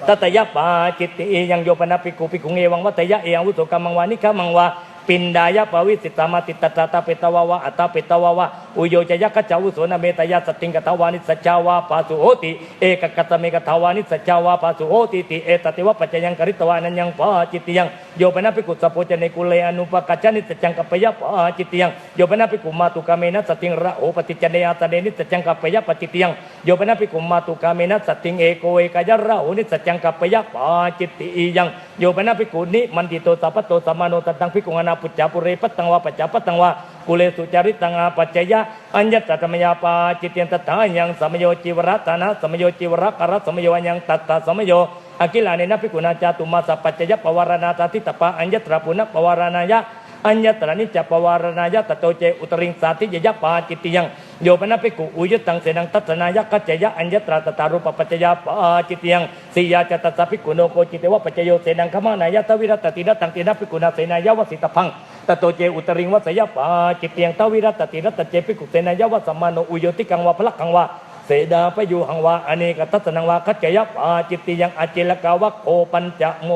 ตัตยะปาจิตติยังโยปนะภิกขุเอวังวัตยะเอวังวุโสกัมมังวานิฆมังวาปินดายะปวิสิตามาติตตาตาเปตวาวะอัตตาเปตวาวะอุโยจยะกัจจาวุโสนเมตยะสติงกตาวานิสัจจาวะปาสุโหติเอกกัตเมกตาวานิสัจจาวะปาสุโหติติเอตติวะปัจจยังกริตวานัญญังปาจิตยังโยปนะภิกขุสัพโพจเนกุเลอนุปกัจจานิสัจจังกัปปยะปาจิตยังโยปนะภิกขุมาตุกาเมนะสติงระโหปฏิจเนยตเนนิสัจจังกัปปยะปจิตยังโยปนะภิกขุมาตุกาเมนะสติงเอโกเอกยะระโหนิสัจจังกัปปยะปาจิตติยังโยปนะภิกขุนิมันติโตสัพพโตสัมมาโนตังภิกขุอนาปุจจาปุเรปัตตังวะปัจจาปัตตังวะกุเลสุจาริตังอาปัจจยะอัญญตตมยาปาจิตยังตถายังสมโยจิวรัตนะสมโยจิวรักรสมโยยังตัตตะสมโยอากิลาเนนะภิกขุนาจาตุมาสัพปัจจยะปวารณาตติตปะอัญญตระปุณปวารณายะอัญญตระนิจจปวารณายะตโตเจอุตริงสาธิยะปาจิตยังโยปนะภิกขุอุยตังเสนังตัตนายะกัจจยะอัญญตระตตารูปปัจจยะปาจิตยังสียาจตตะภิกขุโนโกจิตวะปัจจโยเสนังขมานายะทวิรัตติรัตตังตินะภิกขุนาเสนายะวสิตพังตโตเจอุตริงวัสยปาจิตยังทวิรัตติรัตเจภิกขุเสนายะวสัมมาโนอุโยติกังวะพลักขังวะเสดาปยุหังวะอเนกทัสนังวะกัจจยะปาจิตยังอเจลกาวะโคปัญจโม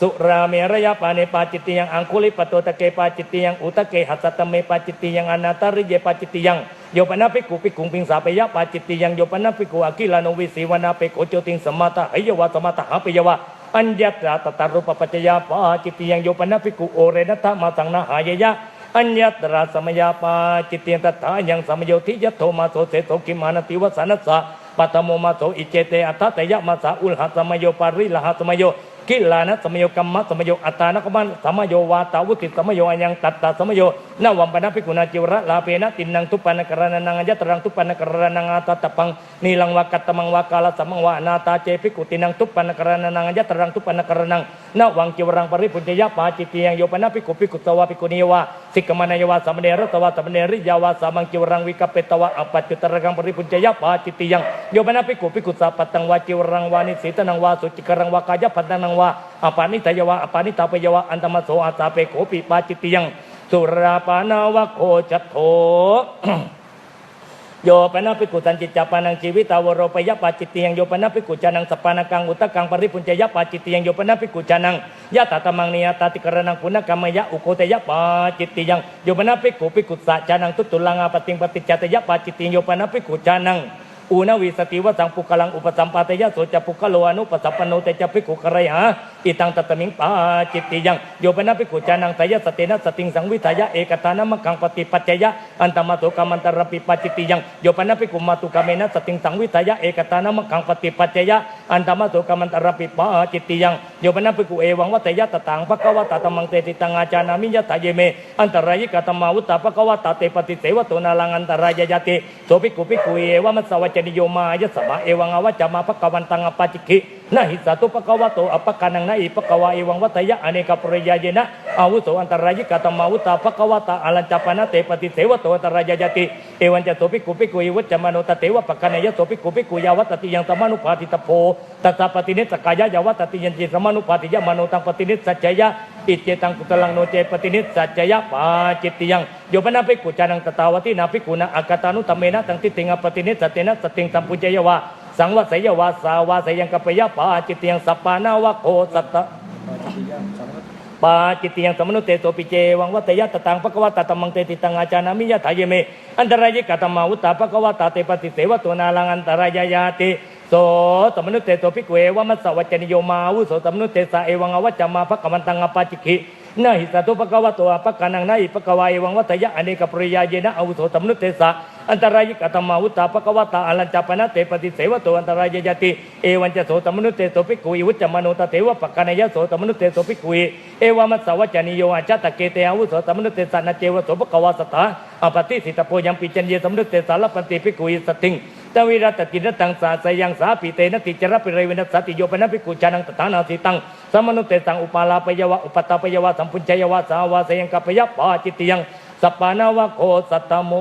สุราเมรยปาเนปาจิตยังอังคุลิปโตตะเกปาจิตยังอุตเกหัสตเมปาจิตยังอนาตาริเยปาจิตยังโยปนะภิกขุภิกขุปิงสาเปยะปาจิตยังโยปนะภิกขุอกิลานุวิสีวนาเปโกโจติงสมมาตะหิยวะสมมาตะหาเปยวะอัญญตระตตารูปปัจจยาปาจิตยังโยปนะภิกขุโอเรนัตถมาสังนาหายยะอัญญตระสมยาปาจิตยังตถายังสมโยทิยะโทมาโสเสโสกิมานะติวสันนัสสะปัตตโมมาโสอิเจเตอัตตะยะมาสาอุลหะสมโยปาริลหะสมโย กิลานะสมโยกัมมะสมโยอัตตานะกัมมะสมโยวาตาวุติสมโยอัญญังตัตตาสมโยนาวัมปนะภิกขุนาจิวระลาเปนะตินังทุปปานกรณนังอัญญตรังทุปปานกรณังอาตตะปังนีลังวากัตตมังวากาลสัมมังวานาตาเจภิกขุตินังทุปปานกรณนังอัญญตรังทุปปานกรณังนาวังจิวรังปริปุญญยปาจิตติยังโยปนะภิกขุภิกขุตวะภิกขุนีวะสิกขมานยวะสามเณรตวะสามเณริยาวะสามังจิวรังวิกัปเปตวะอปัจจุตระกังปริปุญญยปาจิตติยังโยปนะภิกขุภิกขุสัพพตังวาจิวรังวานิสิตนังวาสุจิกรังวากายพันนังวาอปานิทยวะอปานิตาปยวะอันตมโสอาสาเปโขปิปาจิตติยังสุราปานาวะโคจัตโธ โยปนะภิกขุสันจิตจาปานังชีวิตาวโรปยปาจิตติยังโยปนะภิกขุจานังสปานังอุตกังปริปุญจยปาจิตติยังโยปนะภิกขุจานังยะตตมังนิยตติกรณังปุณกรรมยะอุโคตยปาจิตติยังโยปนะภิกขุภิกขุสะจานังตุตุลังอาปติงปฏิจจตยปาจิตติยังโยปนะภิกขุจานังอุณวิสติวสังปุกลังอุปสัมปตยะโสจะปุกโลอนุปสัพปโนเตจะภิกขุกระยะอิตังตตมิงปาจิตติยังโยปนะภิกขุจานังตยะสเตนะสติงสังวิทายะเอกตานะมังคังปฏิปัจจยะอันตมะโสกัมมันตรปิปาจิตติยังโยปนะภิกขุมาตุกาเมนะสติงสังวิทายะเอกตานะมังคังปฏิปัจจยะอันตมะโสกัมมันตรปิปาจิตติยังโยปนะภิกขุเอวังวัตยะตตังภควตาตมังเตติตังอาจานามิยะทะเยเมอันตรายิกตมาวุตตาภควตาเตปฏิเสวโตนาลังอันตรายยะติโสภิกขุภิกขุเอวะมัสสวัจจนิโยมายะสมาเอวังอวัจจมาภควันตังอปาจิกินะหิสาตุภควโตอปกานังนะอิภควาเอวังวัตยะอเนกปริยายนะอาวุโสอันตรายิกตมาวุตตาภควตาอลัญจปนะเตปฏิเสวโตอันตรายยะติเอวังจะโสภิกขุภิกขุวิวัจจมโนตเตวะปกานยะโสภิกขุภิกขุยาวัตติยังตมนุภาติตโพตัสสะปฏิเนสกายะยาวัตติยังจิสมนุภาติยะมโนตังปฏิเนสัจจยะอิเจตังกุตลังโนเจปฏิเนสัจจยะปาจิตติยังโยปนะภิกขุจานังตตาวตินาภิกขุนะอากตานุตเมนะตังติติงปฏิเนสเตนะสติงสัมปุญญยวะสังวสยวาสาวาสยังกัปยะปาจิตยังสัปปานาวะโคสัตตะปาจิตยังสมนุเตโสปิเจวังวัตยะตตังภควตาตมังเตติตังอาจานามิยะทะเยเมอันตรายกตมาวุตตาภควตาเตปฏิเสวโตนาลังอันตรายยาติโสสมนุเตโสภิกขุเอวะมัสสวัจจนิโยมาวุโสสมนุเตสะเอวังอวัจจมาภคมันตังอปาจิกินะหิสาตุภควโตอปกานังนะอิภควาเอวังวัตยะอเนกปริยายนะอาวุโสสมนุเตสะอันตรายิกตมาวุตตาภควตาอลัญจปนะเตปฏิเสวโตอันตรายยติเอวันจะโสตมนุเตโสภิกขุวิวุจจมโนตเทวะปกานยะโสตมนุเตโสภิกขุเอวามัสสวัจจนิโยอาจตะเกเตอาวุโสตมนุเตสะนะเจวะโสภควาสตาอปฏิสิตโพยังปิจันเยสมนุเตสารปันติภิกขุสติงตวิรัตตินตังสาสยังสาปิเตนะติจระปิเรวินัสสติโยปนะภิกขุจานังตถานาสิตังสมนุเตสังอุปาลาปยวะอุปตาปยวะสัมพุญชยวะสาวาสยังกัปยะปาจิตยังสัปปานาวะโคสัตตโม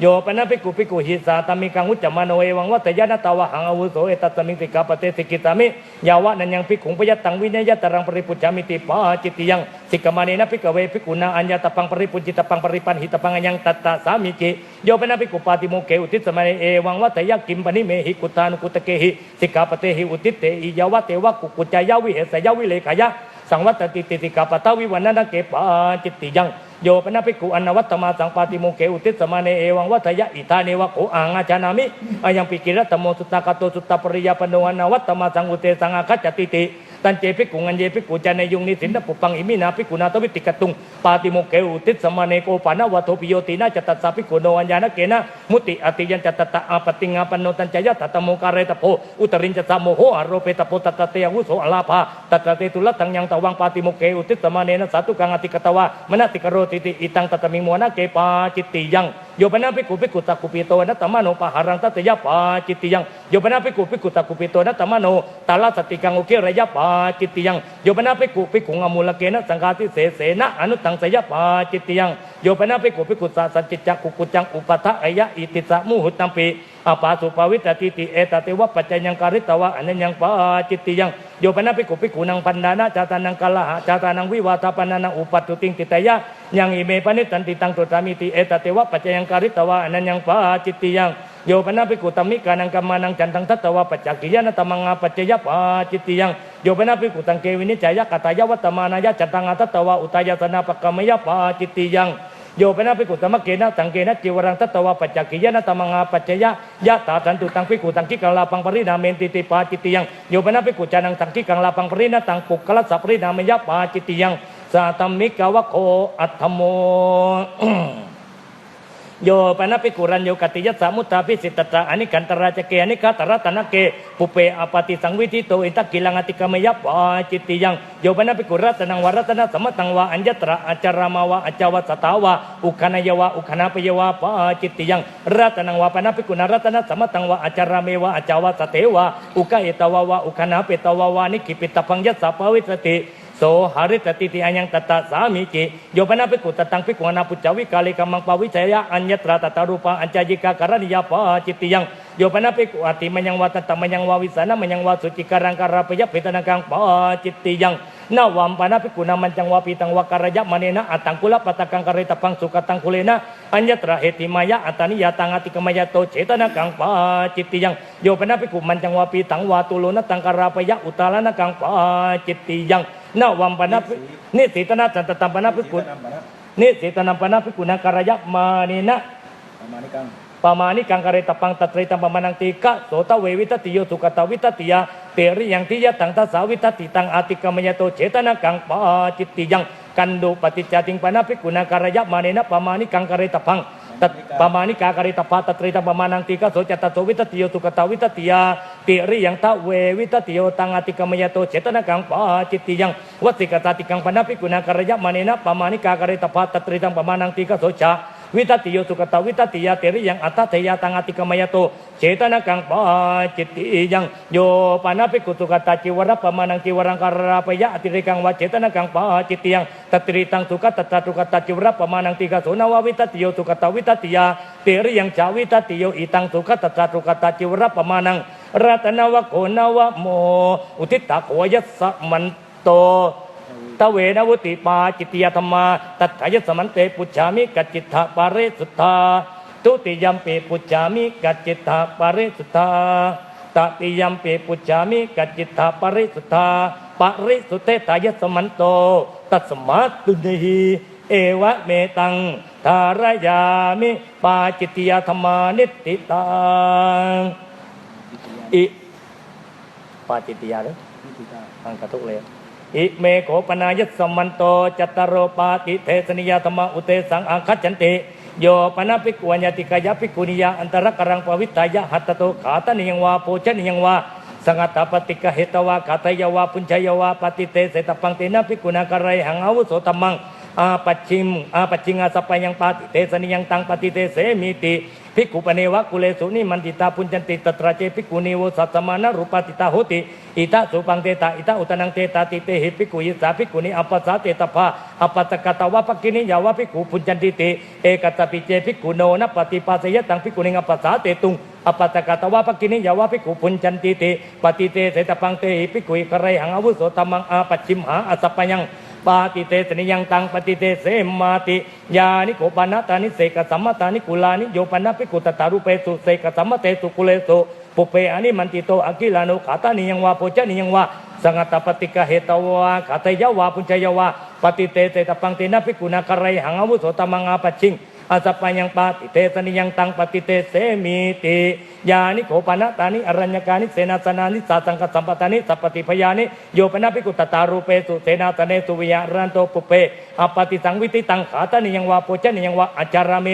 โยปนะภิกขุภิกขุหิสาตามิกังอุจจมโนเอวังวัตยะนะตาวะหังอาวุโสเอตัสมิงติกาปเตสิกิตามิยาวะนันยังภิกขุปยัตตังวินัยตรังปริปุจจามิติปาจิตยังสิกขมาเนนะภิกขเวภิกขุนาอัญญตปังปริปุจิตปังปริปันหิตปังอัญญังตัตตะสามิกิโยปนะภิกขุปาติโมเกอุทิสมะเอวังวัตยะกิมปนิเมหิกุตานุกุตเกหิสิกขาปเตหิอุทิเตอิยาวะเตวะกุกุจจายาวิเหสยาวิเลขายะสังวัตติติสิกขาปตาวิวันนะเกปาจิตติยังโยปนะภิกขุอนวัตตมาสังปาติโมเกอุทิสมะเอวังวัตยะอิทาเนวะโขอังอาจานามิอายังปิกิรัตโมสุตตะกะโตสุตตะปริยาปโนอนวัตตมาสังอุเตสังอาคัจจติติตันเจภิกขุอัญเยภิกขุจาเนยุงนิสินทปุปังอิมินาภิกขุนาตวิติกตุงปาติโมเกอุทิสมะเนโกปานะวะโทปิโยตินะจตัสสะภิกขุโนอัญญานะเกนะมุติอติยันจตตะอาปติงาปโนตันจยะตตโมกะเรตโพอุตรินจสะโมโหอโรเปตโพตตะเตวุโสอลาภาตตะเตตุละตังยังตวังปาติโมเกอุทิสมะเนนะสาตุกังอติกตวะมนะติกโรติติอิตังตตมิงโมนะเกปาจิตติยังโยปนะภิกขุภิกขุตะกุปิโตนะตมโนปะหารังตัตยะปาจิตติยังโยปนะภิกขุภิกขุตะกุปิโตนะตมโนตาลสติกังอุเคระยะปาจิตติยังโยปนะภิกขุภิกขุงอมูลเกนะสังฆาทิเสเสนะอนุตังสยะปาจิตติยังโยปนะภิกขุภิกขุสะสัจจิจักขุกุจังอุปทะอายะอิติสะมุหุตัมปิอาปาสุภาวิตติติเอตติวะปัจจยังการิตวะอนัญญังปาจิตติยังโยปนะภิกขุภิกขุนังปันดานะจาตานังกาลหะจาตานังวิวาทปนานังอุปัตตุติงติตยะยังอิเมปนิตันติตังตุตามิติเอตติวะปัจจยังการิตวะอนัญญังปาจิตติยังโยปนะภิกขุตัมมิกานังกัมมานังจันทังทัตตวะปัจจกิยะนะตมังอาปัจจยะปาจิตติยังโยปนะภิกขุตังเกวินิจายะกตายะวัตตมานายะจันทังอาทัตตวะอุตายสนาปกรรมยะปาจิตติยังโยปนะภิกขุตัมมะเกนะตังเกนะจิวรังทัตตวะปัจจกิยะนะตมังอาปัจจยะยะตาสันตุตังภิกขุตังกิกังลาปังปรินาเมนติติปาจิตติยังโยปนะภิกขุจานังตังกิกังลาปังปรินะตังปุกกะละสัปรินาเมยะปาจิตติยังสาตัมมิกะวะโคอัตถโม โ โยปนะภิกขุรัญโยกติยัสสามุตตาภิสิตตะอนิกันตราจเกอนิคาตระตนะเกปุเปอปติสังวิทิโตอินตกิลังอติกามยัปปาจิตติยังโยปนะภิกขุรัตนังวรัตนะสมตังวะอัญญตระอัจจารามาวะอัจจวัสตาวะอุคณายวะอุคณาปยวะปาจิตติยังรัตนังวะปนะภิกขุนรัตนะสมตังวะอัจจารามวะอัจจวัสเทวะอุกะเอตวะวะอุคณาเปตวะวะนิกิปิตพังยัสสะภวิสติโสหาริตติติอัญญังตตะสามิจิโยปนะภิกขุตตังภิกขุนาปุจจวิกาลิกัมมังปวิชัยะอัญญตระตตารูปะอัญจยิกากรณิยาปาจิตติยังโยปนะภิกขุอติมัญญังวะตตมัญญังวะวิสานะมัญญังวะสุจิการังการะปยะเพตนังกังปาจิตติยังนาวัมปนะภิกขุนามัญญังวะปิตังวะการยะมะเนนะอัตตังกุลปะตะกังกะเรตปังสุกตังคุเลนะอัญญตระเหติมายะอัตตานิยตังอติกมายะโตเจตนะกังปาจิตติยังโยปนะภิกขุมัญญังวะปิตังวะตุโลนะตังการะปยะอุตตาลนะกังปาจิตติยังนาวัมปนะนิสิตนะจันตตัมปนะภิกขุนิสิตนะปนะภิกขุนาการยะมะเนนะปามานิกังกะเรตปังตัตริตังปมานังติกะโสตเววิตติโยสุกตวิตติยาเตริยังทิยะตังทัสสาวิตติตังอาติกามยโตเจตนะกังปาจิตติยังกันโดปฏิจจติงปนะภิกขุนาการยะมะเนนะปามานิกังกะเรตปังตัตปามานิกากะเรตปาตัตริตังปมานังติกะโสจตโสวิตติโยสุกตวิตติยาเตริยังทะเววิตติโยตังอาติกามยโตเจตนะกังปาจิตติยังวัสิกตติกังปนะภิกขุนาการยะมะเนนะปามานิกากะเรตปาตัตริตังปมานังติกะโสจาวิตติโยสุกตวิตติยาเตริยังอัตถะยาตังอติกมยโตเจตนะกังปาจิตติยังโยปนะภิกขุสุกตจิวรปมานังจิวรังการาปยะอติริกังวะเจตนะกังปาจิตติยังตัตริตังสุกตตสุกตจิวรปมานังติกะโสนววิตติโยสุกตวิตติยาเตริยังจาวิตติโยอิตังสุกตตสุกตจิวรปมานังรัตนวะโกนวะโมอุทิตะโขยัสสะมันโตตเวนวุติปาจิตยธรรมาตัทธายสมันเตปุจฉามิกัจจิตถะปาริสุทธาทุติยัมปิปุจฉามิกัจจิตถะปาริสุทธาตติยัมปิปุจฉามิกัจจิตถะปาริสุทธาปาริสุทเทตายสมันโตตัสมาตุเนหิเอวะเมตังทารยามิปาจิตยธรรมานิติตังอิปาจิตยาเลยทางกระทุกเลยอิเมโขปนายัสมันโตจัตตโรปาติเทสนิยธรรมอุเตสังอังคัจฉันติโยปนะภิกขุญญติกายภิกขุนิยาอันตรกรังปวิตายะหัตโตขาตนิยังวาโภชนิยังวาสังฆตปฏิกะเหตวาขาตยวาปุญชยวาปฏิเตเสตปังเตนะภิกขุนาการัยหังอาวุโสตัมมังอาปัจฉิงอาสปยังปาติเตสนิยังตังปฏิเตเสมิติภิกขุปเนวะกุเลสุนิมันติตาปุญจันติตตระเจภิกขุนิโวสัตสมานะรูปติตาโหติอิตาสุปังเตตาอิตาอุตนังเตตาติเตหิภิกขุยิสาภิกขุนิอัปปสาเตตภาอัปปตกตวะภกินิยาวะภิกขุปุญจันติเตเอกตปิเจภิกขุโนนะปฏิปัสสยตังภิกขุนิอัปปสาเตตุงอัปปตกตวะภกินิยาวะภิกขุปุญจันติเตปฏิเตเสตปังเตหิภิกขุอิกะไรหังอาวุโสตัมมังอาปัจฉิมหาอสัปปยังปาติเตสนิยังตังปฏิเตเสมาติยานิโกปนะตานิเสกสัมมตานิกุลานิโยปนะภิกขุตตารุเปสุเสกสัมมเตสุกุเลสุปุเพอนิมันติโตอกิลานุขาตานิยังวาโพชนิยังวาสังฆตปฏิกะเหตวาขาตยวาปุญชยวาปฏิเตเสตปังเตนะภิกขุนาการัยหังอาวุโสตัมมังอาปัจฉิงอาสัปปยังปาติเตสนิยังตังปฏิเตเสมิติยานิโขปนะตานิอรัญญกานิเสนาสนานิสาสังฆสัมปตานิสัพปติพยานิโยปนะภิกขุตตารูเปสุเสนาสเนสุวิยารันโตปุเปอปฏิสังวิติตังขาตานิยังวาโพชนิยังวาอาจารเม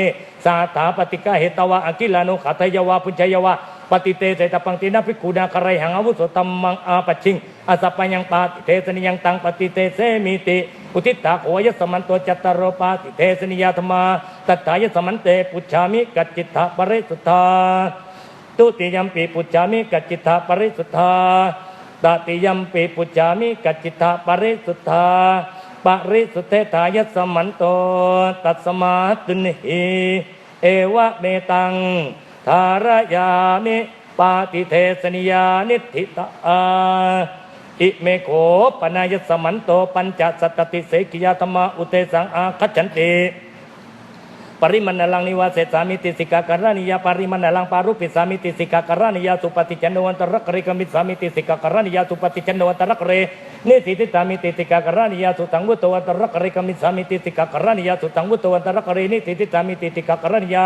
สาถาปฏิกะเหตวาอกิลานุขาตยวาปุญชยวาปฏิเตเสตปังตินะภิกขุนาการัยหังอาวุโสตัมมังอาปัจฉิงอาสัปปยังปาติเตสนิยังตังปฏิเตเสมิติอุทิตตาโขยสมันโตจัตตโรปาติเตสนิยธรรมาตัทธายสมันเตปุจฉามิกัจจิตถะปริสุทธาตุติยัมปิปุจฉามิกัจจิตถะปริสุทธาตติยัมปิปุจฉามิกัจจิตถะปริสุทธาปริสุทเทธายสมันโตตัสมาตุนิหิเอวะเมตังทารยามิปาติเทสนิยานิธิตาอิเมโขปนายสมันโตปัญจสัตตติเสกิยธรรมอุเตสังอาคัจฉันติปริมันนังนิวาเสสามิติสิกากรณียาปริมันนังปารุปิสามิติสิกากรณียาสุปฏิจันโนวันตรักเรกมิสามิติสิกากรณียาสุปฏิจันโนวันตรักเรนิสิติตามิติสิกากรณียาสุตังวุตวันตรักเรกมิสามิติสิกากรณียาสุตังวุตวันตรักเรนิสิติตามิติสิกากรณียา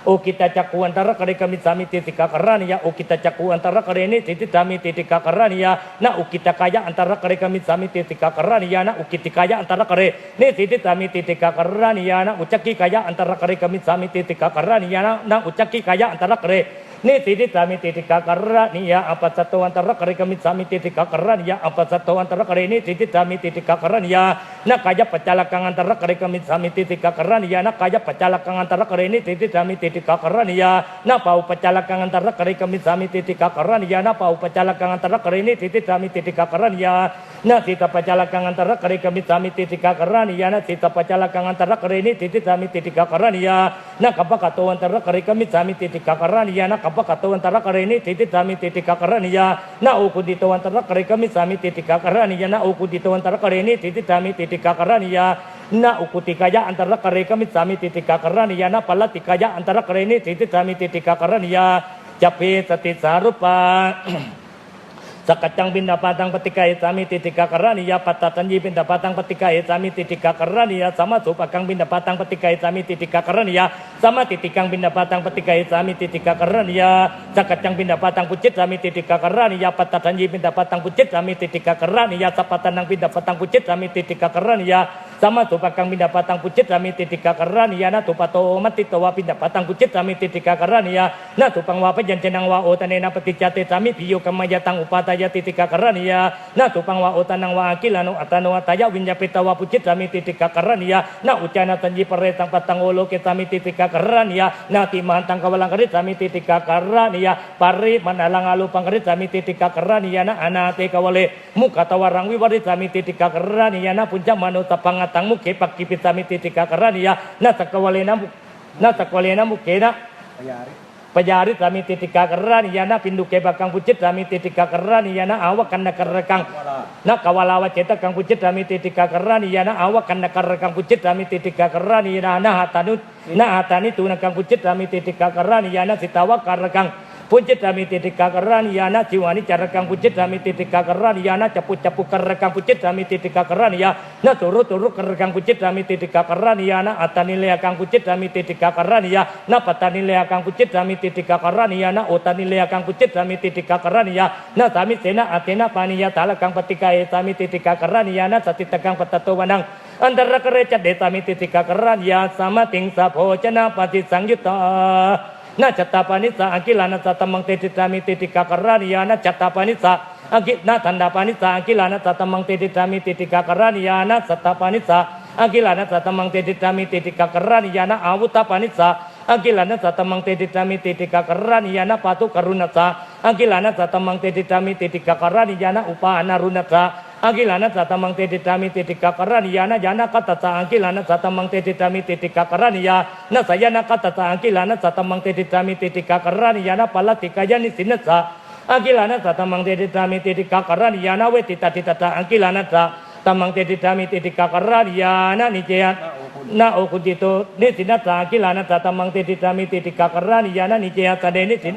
อุกิตจักขุอันตรกริกมิสามิติติกากรณียอุกิตจักขุอันตรกรินิติติตามิติติกากรณียนะอุกิตกายะอันตรกริกมิสามิติติกากรณียนะอุกิติกายะอันตรกรินิติติตามิติติกากรณียนะอุจักกิกายะอันตรกริกมิสามิติติกากรณียนะอุจักกิกายะอันตรกรินิติติตามิติติกากรณียอปัสสโตอันตรกริกมิสามิติติกากรณียอปัสสโตอันตรกรินิติติตามิติติกากรณียนะกายะปัจจลกังอันตรกริกมิสามิติติกากรณียนะกายะปัจจลกังอันตรกรินิติติตามิติติกากรณียนะปาอุปจลกังอันตรกริกมิสามิติติกากรณียนะปาอุปจลกังอันตรกรินิติติตามิติติกากรณียนะสิตปัจจลกังอันตรกริกมิสามิติติกากรณียนะสิตปัจจลกังอันตรกรินิติติตามิติติกากรณียนะกัปปะกะโตอันตรกริกมิสามิติติกากรณียนะกัปปะกะโตอันตรกรินิติติตามิติติกากรณียนะอุคุติโตอันตรกริกมิสามิติติกากรณียนะอุคุติโตอันตรกรินิติติตามิติติกากรณียนะอุคุติกายะอันตรกริกมิสามิติติกากรณียนะปัลลติกายะอันตรกรินิติติตามิติติกากรณียจัพเพสติสารุปาสกัจจังบินดาปาตังปฏิกายสามิติติกากรณียปัตตตัญญีบินดาปาตังปฏิกายสามิติติกากรณียสัมมาสุปกังบินดาปาตังปฏิกายสามิติติกากรณียสัมมาติติกังบินดาปาตังปฏิกายสามิติติกากรณียสกัจจังบินดาปาตังปุจิตสามิติติกากรณียปัตตตัญญีบินดาปาตังปุจิตสามิติติกากรณียสัพพตันังบินดาปาตังปุจิตสามิติติกากรณียสัมมาสุปกังบินดาปาตังปุจิตสามิติติกากรณียนะตุปโตมัตติตวะบินดาปาตังปุจิตสามิติติกากรณียนะตุปังวาพยัญชนะวาโอตเนนะปฏิจจเตสามิพิโยกัมมยตังอุปาทายติติกากรณียนะตุปังวาโอตานังวาอากิลานุอัตโนอัตยะวิญญาปิตวะปุจิตสามิติติกากรณียนะอุจจานะตัญญีปเรตังปัตตังโอโลเกสามิติติกากรณียนะติมันตังกวลังกริสามิติติกากรณียปริมณลังอาลุปังกริสามิติติกากรณียนะอนาเตกวเลมุขตวรังวิวริสามิติติกากรณียนะปุญจมโนตปังตังมุขเขปักกิปิสามิติติกากรณียนะสักวเลนะมุขเขนะปยาริสามิติติกากรณียนะปินดุเกปกังปุจิตสามิติติกากรณียนะอาวกันนกรกังนะกวลาวเจตกังปุจิตสามิติติกากรณียนะอาวกันนกรกังปุจิตสามิติติกากรณียนะนะหตานิตุนกังปุจิตสามิติติกากรณียนะสิตาวการกังปุจิตสามิติติกากรณียนะจิวานิจารกังปุจิตสามิติติกากรณียนะจัปุกรกังปุจิตสามิติติกากรณียนะตุรุกรกังปุจิตสามิติติกากรณียนะอัตตานิเลกังปุจิตสามิติติกากรณียนะปัตตานิเลกังปุจิตสามิติติกากรณียนะโอตานิเลกังปุจิตสามิติติกากรณียนะสามิเสนะอเตนะปานิยตาลกังปฏิกายสามิติติกากรณียนะสติตกังปัตตโตวนังอันตรกเรจเดสามิติติกากรณียสามติงสะโภชนะปฏิสังยุตตานะจัตตาปานิสะอังกิลานะสัตตมังเตติตามิติติกากรณียนะจัตตาปานิสะอังกินะทันดาปานิสะอังกิลานะสัตตมังเตติตามิติติกากรณียนะสัตตาปานิสะอังกิลานะสัตตมังเตติตามิติติกากรณียนะอาวุตตาปานิสะอังกิลานะสัตตมังเตติตามิติติกากรณียนะปาตุกรุณัสสะอังกิลานะสัตตมังเตติตามิติติกากรณียนะอุปานารุณัสสะอังกิลานะสัตตมังเตติตามิติติกากรณียนะยานะกัตตะอังกิลานะสัตตมังเตติตามิติติกากรณียนะสยนะกัตตะอังกิลานะสัตตมังเตติตามิติติกากรณียนะปัลลติกายนิสินัสสะอังกิลานะสัตตมังเตติตามิติติกากรณียนะเวติตติตตะอังกิลานะสัตตมังเตติตามิติติกากรณียนะนิเจยะนะโอคุติโตนิสินัสสะอังกิลานะสัตตมังเตติตามิติติกากรณียนะนิเจยะสะเดนิสิ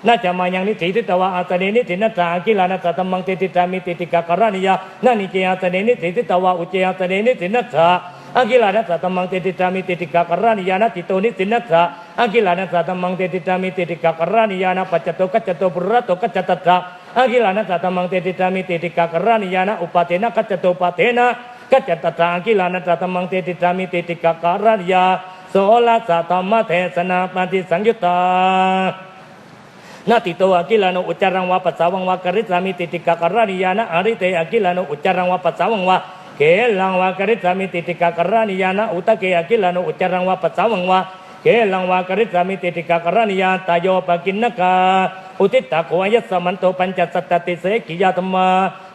นะจะมายังนิสิติตวะอาสะเดนิสินัสสะอังกิลานะสัตตมังเตติตามิติติกากรณียนะนิเจยะสะเดนิสิติตวะอุเจยะสะเดนิสินัสสะอังกิลานะสัตตมังเตติตามิติติกากรณียนะจิตโตนิสินัสสะอังกิลานะสัตตมังเตติตามิติติกากรณียนะปัจจโตกัจจโตปุระโตกัจจตัสสะอังกิลานะสัตตมังเตติตามิติติกากรณียนะอุปาเทนะกัจจโตปาเทนะกัจจตัสสะอังกิลานะสัตตมังเตติตามิติติกากรณียโสละสัตตมะเทสนาปฏิสังยุตตานาติโตอังกิลานุอุจจารังวาปัสสาวังวากริสามิติติกากรณียนะอริเตอังกิลานุอุจจารังวาปัสสาวังวาเกลังวากริสามิติติกากรณียนะอุตะเกอังกิลานุอุจจารังวาปัสสาวังวาเกลังวากริสามิติติกากรณียตาโยปกินนกาอุทิตาโคยัสสมันโตปัญจสัตติเสกิยาธรรมา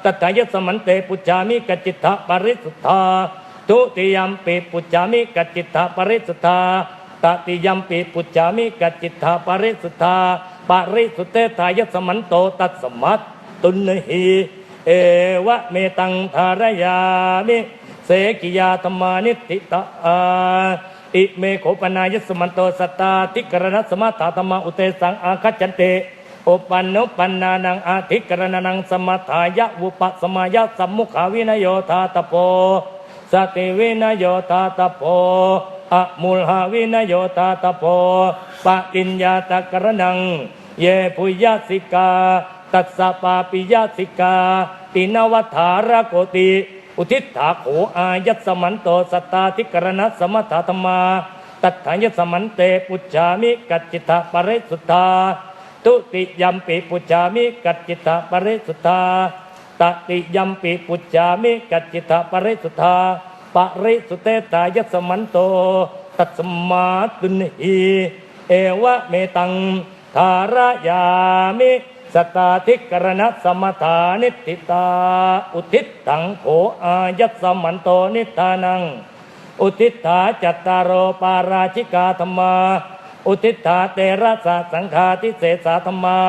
ตัตยัสสมันเตปุจจามิกัจจิตถะปริสุทธาตุติยัมปิปุจจามิกัจจิตถะปริสุทธาตติยัมปิปุจจามิกัจจิตถะปริสุทธาปริสุทเตทายัสสมันโตตัสสมัตตุนหิเอวะเมตังธารยามิเสกิยาธรรมานิติตาอิเมโขปนายัสสมันโตสัตตาติกรณะสมาธาธรรมอุเตสังอาคัจจันเตโอปันโนปันนานังอาทิกรณนังสมาทายะวุปสมายะสัมมุขาวินโยธาตโปสติวินโยธาตโป อะมุลหาวินโยตาตะโพปะติญญาตะกรนังเยปุยาสิกาตัสสะปาปิยาสิกาตินวัฏฐารโกติอุทิฏฐาโขอายัสสมันโตสัตตาธิกรณะสมถะธรรมาตัทธายัสสมันเตปุจฉามิกัจจิตาปริสุทธาตุติยัมปิปุจฉามิกัจจิตาปริสุทธาตติยัมปิปุจฉามิกัจจิตาปริสุทธาปริสุเตตายัสสมันโตตัสมาตุนหีเอวะเมตังธารยามิสตาธิกรณะสมถานิติตาอุทิศตังโขอายัสสมันโตนิทานังอุทิฏฐาจัตตารโอปาราชิกาธรรมาอุทิฏฐาเตระสะสังฆาทิเสสาธรรมา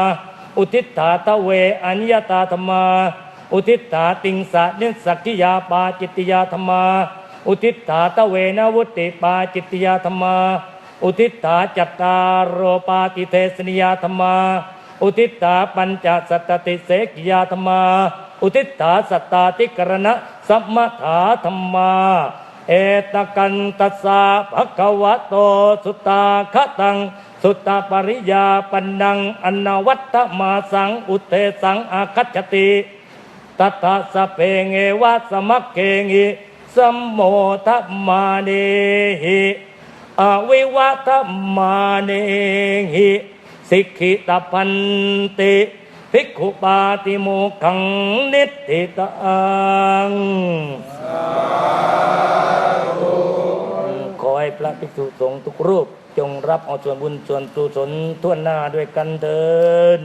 อุทิฏฐาตะเวอัญญตาธรรมาอุทิฏฐาติงสะนิสักขิยาปาจิตติยาธรรมาอุทิฏฐาตะเวนวุติปาจิตติยาธรรมาอุทิฏฐาจัตตารโอปาติเทสนิยาธรรมาอุทิฏฐาปัญจสัตตติเสกิยาธรรมาอุทิฏฐาสัตตาธิกรณะสัมมถาธรรมาเอตกันตัสสะภะคะวะโตสุตตาคะตังสุตตปริยาปันนังอนวัตตมาสังอุเทสังอาคัจฉติตัตถะสะเพเงวะสมัคเกงิสัมโมทัมมาเนหิอวิวัตมาเนหิสิกขิตพันติภิกขุปาติโมกขังนิตติตังขอให้พระภิกษุสงฆ์ทุกรูปจงรับเอาส่วนบุญส่วนกุศลทั่วหน้าด้วยกันเถิด